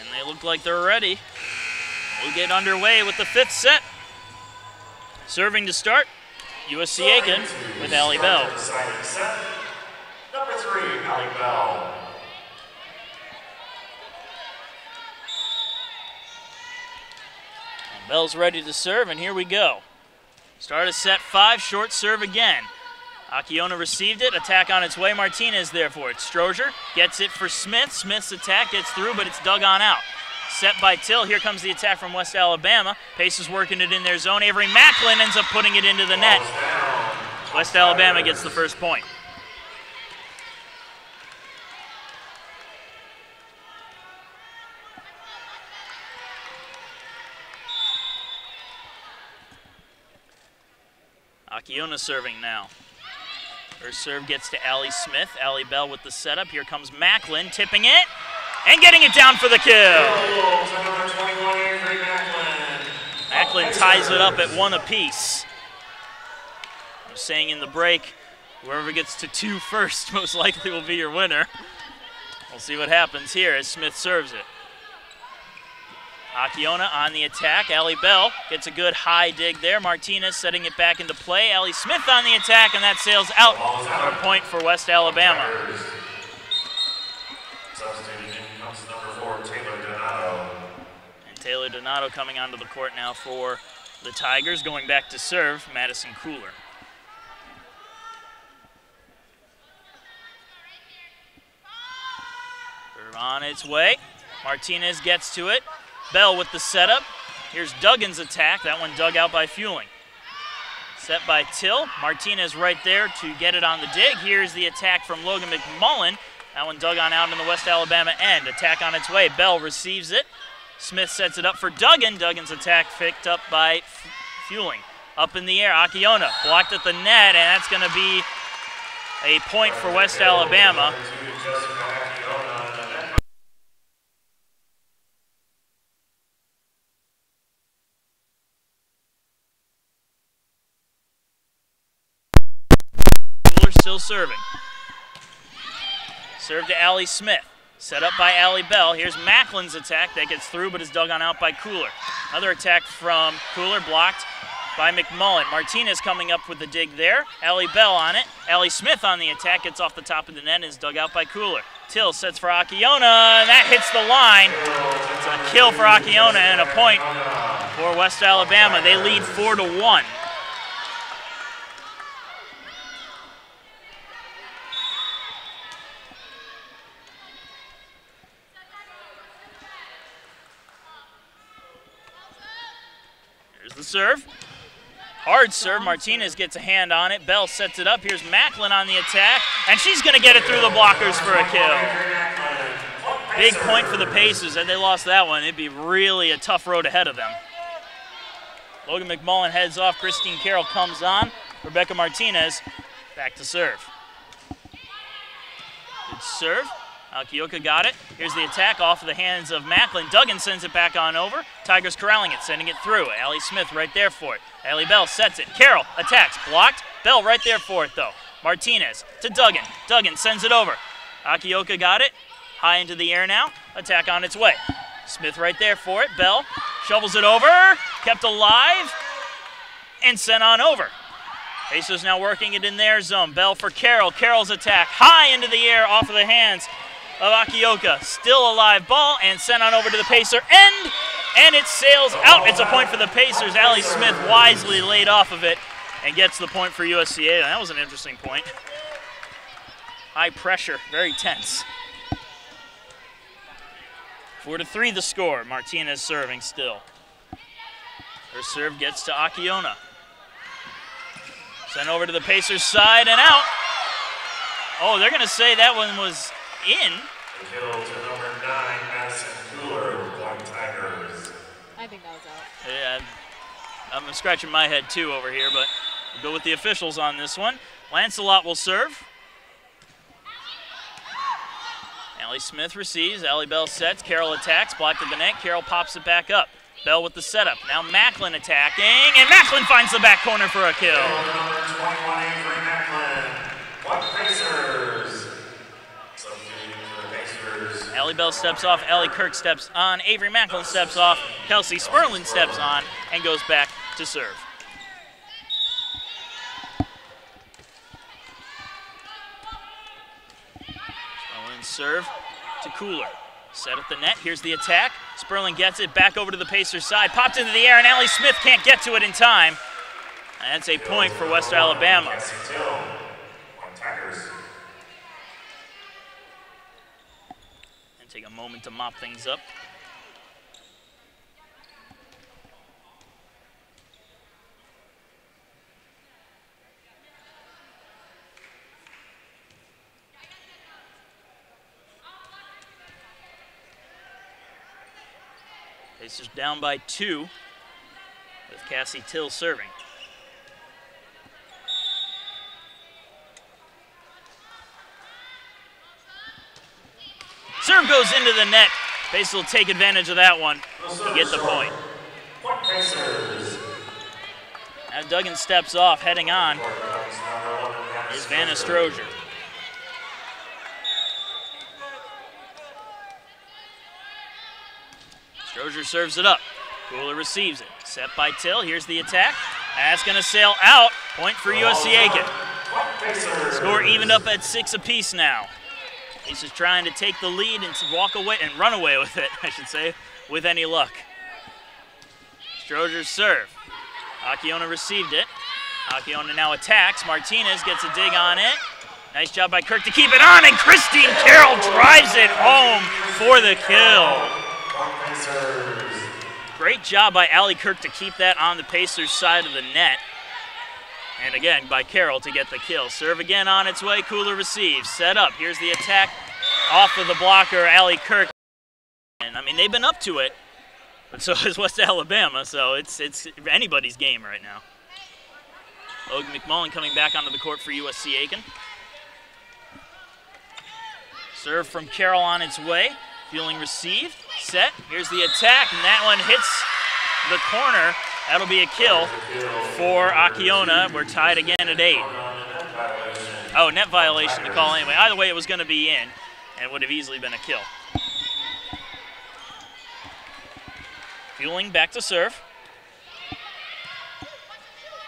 [SPEAKER 1] And they look like they're ready. We'll get underway with the fifth set. Serving to start, USC Aiken with Allie Bell.
[SPEAKER 3] Number 3, Allie Bell.
[SPEAKER 1] Bell's ready to serve, and here we go. Start of set 5, short serve again. Akiona received it, attack on its way. Martinez there for it. Strozier gets it for Smith. Smith's attack gets through, but it's dug on out. Set by Till. Here comes the attack from West Alabama. Pacers working it in their zone. Avery Macklin ends up putting it into the net. West Alabama gets the first point. Akiona serving now. First serve gets to Allie Smith. Allie Bell with the setup. Here comes Macklin, tipping it and getting it down for the kill. Macklin ties it up at 1 apiece. I was saying in the break, whoever gets to 2 first most likely will be your winner. We'll see what happens here as Smith serves it. Akiona on the attack. Allie Bell gets a good high dig there. Martinez setting it back into play. Allie Smith on the attack, and that sails out for a point for West Alabama.
[SPEAKER 3] Substituting in comes number 4, Taylor Donato.
[SPEAKER 1] And Taylor Donato coming onto the court now for the Tigers, going back to serve Madison Cooler. Serve on its way. Martinez gets to it. Bell with the setup. Here's Duggan's attack. That one dug out by Fueling. Set by Till. Martinez right there to get it on the dig. Here's the attack from Logan McMullen. That one dug on out in the West Alabama end. Attack on its way. Bell receives it. Smith sets it up for Duggan. Duggan's attack picked up by Fueling. Up in the air. Akiona blocked at the net, and that's going to be a point for West Alabama. Still serving. Serve to Allie Smith. Set up by Allie Bell. Here's Macklin's attack. That gets through, but is dug on out by Cooler. Another attack from Cooler, blocked by McMullen. Martinez coming up with the dig there. Allie Bell on it. Allie Smith on the attack. Gets off the top of the net and is dug out by Cooler. Till sets for Akiona, and that hits the line. It's a kill for Akiona and a point for West Alabama. They lead 4-1. The serve. Hard serve. Martinez gets a hand on it. Bell sets it up. Here's Macklin on the attack, and she's going to get it through the blockers for a kill. Big point for the Pacers. Had they lost that one, it'd be really a tough road ahead of them. Logan McMullen heads off. Christine Carroll comes on. Rebecca Martinez back to serve. Good serve. Akioka got it. Here's the attack off of the hands of Macklin. Duggan sends it back on over. Tigers corralling it, sending it through. Allie Smith right there for it. Allie Bell sets it. Carroll attacks, blocked. Bell right there for it though. Martinez to Duggan. Duggan sends it over. Akioka got it. High into the air now. Attack on its way. Smith right there for it. Bell shovels it over. Kept alive and sent on over. Pacers now working it in their zone. Bell for Carroll. Carroll's attack high into the air off of the hands of Akioka. Still a live ball and sent on over to the Pacer end, and it sails out. It's a point for the Pacers. Allie Smith wisely laid off of it and gets the point for USC. That was an interesting point. High pressure, very tense. 4-3 the score. Martinez serving still. Her serve gets to Akiona. Sent over to the Pacers' side and out. Oh, they're going to say that one was in.
[SPEAKER 3] The kill to number 9, Madison Cooler, Black Tigers.
[SPEAKER 2] I think that was out.
[SPEAKER 1] Yeah, I'm scratching my head too over here, but we'll go with the officials on this one. Lancelot will serve. Allie Smith receives. Allie Bell sets. Carroll attacks. Blocked at the net. Carroll pops it back up. Bell with the setup. Now Macklin attacking, and Macklin finds the back corner for a kill.
[SPEAKER 3] Number 21, Avery Macklin. What Pacers? Substituting for the Pacers.
[SPEAKER 1] Allie Bell steps off. Allie Kirk steps on. Avery Macklin steps off. Kelsey Sperlin steps on and goes back to serve. Sperlin serve to Cooler. Set at the net. Here's the attack. Sperlin gets it back over to the Pacers side. Popped into the air, and Allie Smith can't get to it in time. And that's a point for West Alabama. And take a moment to mop things up. Pacers down by 2 with Cassie Till serving. Serve goes into the net. Pacers will take advantage of that one to get the point. As Duggan steps off, heading on is Vanna Strozier. Strozier serves it up. Cooler receives it. Set by Till. Here's the attack. That's going to sail out. Point for USC Aiken. Score evened up at 6 apiece now. He's just trying to take the lead and to walk away and run away with it, I should say, with any luck. Strozier's serve. Akiona received it. Akiona now attacks. Martinez gets a dig on it. Nice job by Kirk to keep it on, and Christine Carroll drives it home for the kill. Great job by Allie Kirk to keep that on the Pacers' side of the net. And again, by Carroll to get the kill. Serve again on its way. Cooler receives. Set up. Here's the attack off of the blocker, Allie Kirk. And, I mean, they've been up to it. But so is West Alabama, so it's anybody's game right now. Logan McMullen coming back onto the court for USC Aiken. Serve from Carroll on its way. Fielding received. Set. Here's the attack, and that one hits the corner. That'll be a kill for Akiona. We're tied again at 8. Oh, net violation to call anyway. Either way, it was going to be in, and it would have easily been a kill. Fueling back to serve.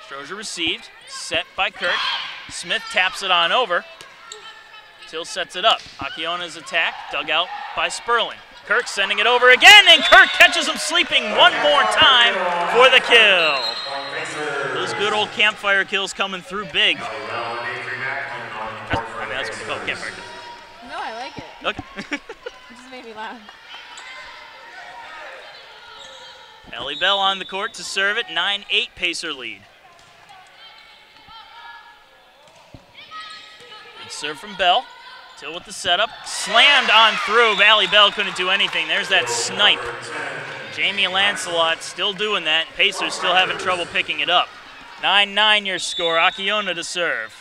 [SPEAKER 1] Strozier received. Set by Kirk. Smith taps it on over. Till sets it up. Akiona's attack, dug out by Sperling. Kirk sending it over again, and Kirk catches him sleeping one more time for the kill. Those good old campfire kills coming through big. That's what we call campfire kills.
[SPEAKER 2] No, I like it.
[SPEAKER 1] Okay.
[SPEAKER 2] It just made me laugh.
[SPEAKER 1] Ellie Bell on the court to serve it. 9-8 Pacer lead. Good serve from Bell. Till with the setup. Slammed on through. Allie Bell couldn't do anything. There's that snipe. Jamie Lancelot still doing that. Pacers still having trouble picking it up. 9-9 your score. Akiona to serve.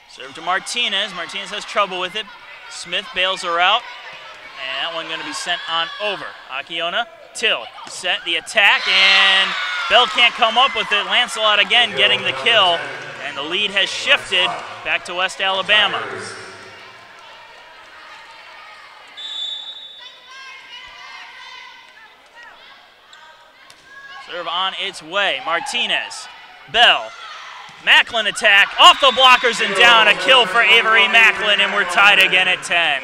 [SPEAKER 1] Serve to Martinez. Martinez has trouble with it. Smith bails her out. And that one going to be sent on over. Akiona, Till, set the attack, and Bell can't come up with it. Lancelot again getting the kill, and the lead has shifted back to West Alabama. Serve on its way. Martinez, Bell, Macklin attack, off the blockers and down. A kill for Avery Macklin, and we're tied again at 10.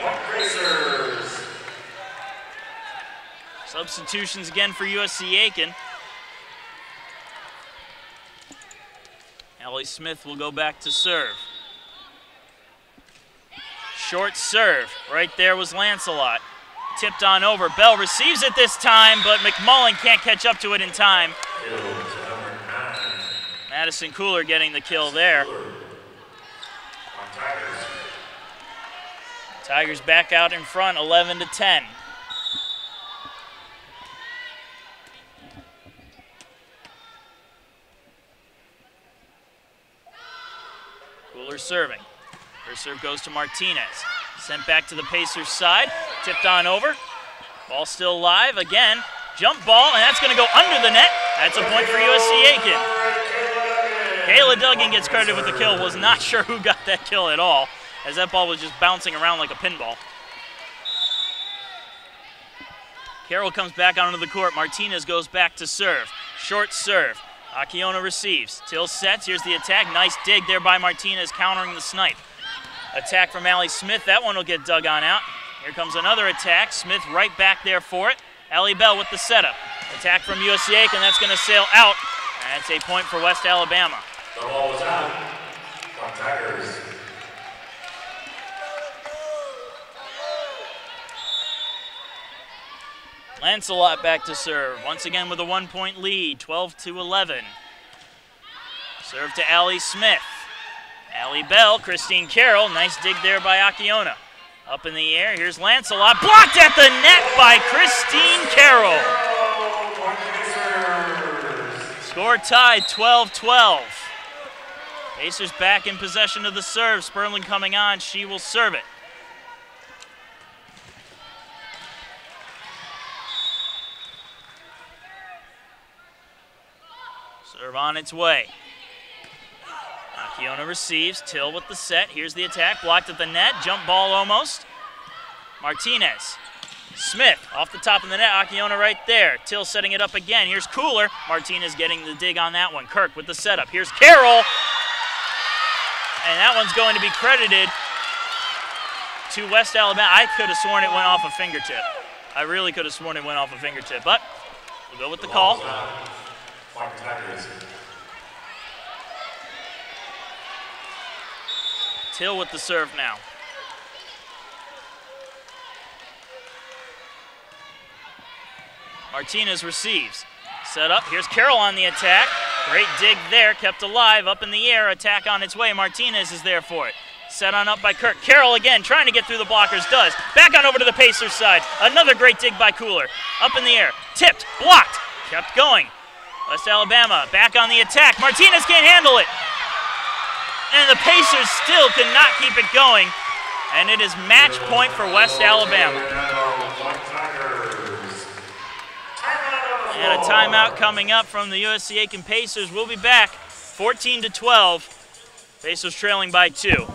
[SPEAKER 1] Substitutions again for USC Aiken. Allie Smith will go back to serve. Short serve. Right there was Lancelot. tipped on over. Bell receives it this time, but McMullen can't catch up to it in time. Madison Cooler getting the kill there. Tigers back out in front, 11-10. Cooler serving. First serve goes to Martinez. Sent back to the Pacers side. Tipped on over. Ball still live. Again, jump ball, and that's going to go under the net. That's a point for USC Aiken. Kayla Duggan gets credit with the kill. Was not sure who got that kill at all, as that ball was just bouncing around like a pinball. Carroll comes back onto the court. Martinez goes back to serve. Short serve. Akiona receives. Till sets. Here's the attack. Nice dig there by Martinez, countering the snipe. Attack from Allie Smith. That one will get dug on out. Here comes another attack. Smith right back there for it. Allie Bell with the setup. Attack from USC Aiken. That's going to sail out. And that's a point for West Alabama.
[SPEAKER 3] The ball is out. Tigers.
[SPEAKER 1] Lancelot back to serve. Once again with a 1-point lead, 12-11. Serve to Allie Smith. Allie Bell, Christine Carroll. Nice dig there by Akiona. Up in the air, here's Lancelot. Blocked at the net by Christine Carroll. Score tied, 12-12. Pacers back in possession of the serve. Sperling coming on, she will serve it. Serve on its way. Akiona receives. Till with the set. Here's the attack. Blocked at the net. Jump ball almost. Martinez. Smith off the top of the net. Akiona right there. Till setting it up again. Here's Cooler. Martinez getting the dig on that one. Kirk with the setup. Here's Carroll. And that one's going to be credited to West Alabama. I could have sworn it went off a fingertip. I really could have sworn it went off a fingertip. But we'll go with the call. Till with the serve now. Martinez receives. Set up. Here's Carroll on the attack. Great dig there. Kept alive. Up in the air. Attack on its way. Martinez is there for it. Set on up by Kirk. Carroll again trying to get through the blockers. Does. Back on over to the Pacers side. Another great dig by Cooler. Up in the air. Tipped. Blocked. Kept going. West Alabama back on the attack. Martinez can't handle it. And the Pacers still cannot keep it going. And it is match point for West Alabama. And a timeout coming up from the USC Aiken Pacers. We'll be back 14-12. Pacers trailing by 2.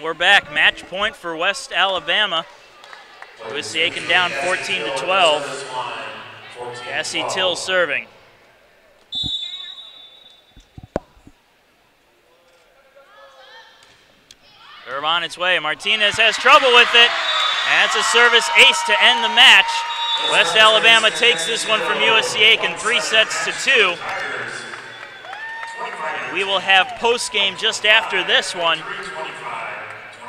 [SPEAKER 1] We're back. Match point for West Alabama. USC Aiken down 14-12. Cassie Till serving. Serve on its way. Martinez has trouble with it. And that's a service ace to end the match. West Alabama takes this one from USC Aiken 3-2. We will have post-game just after this one,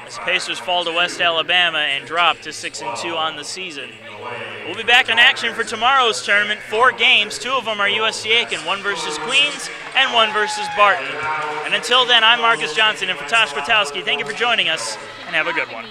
[SPEAKER 1] as Pacers fall to West Alabama and drop to 6-2 on the season. We'll be back in action for tomorrow's tournament. 4 games, 2 of them are USC Aiken, 1 versus Queens and 1 versus Barton. And until then, I'm Marcus Johnson and for Tosh Kwiatkowski. Thank you for joining us, and have a good one.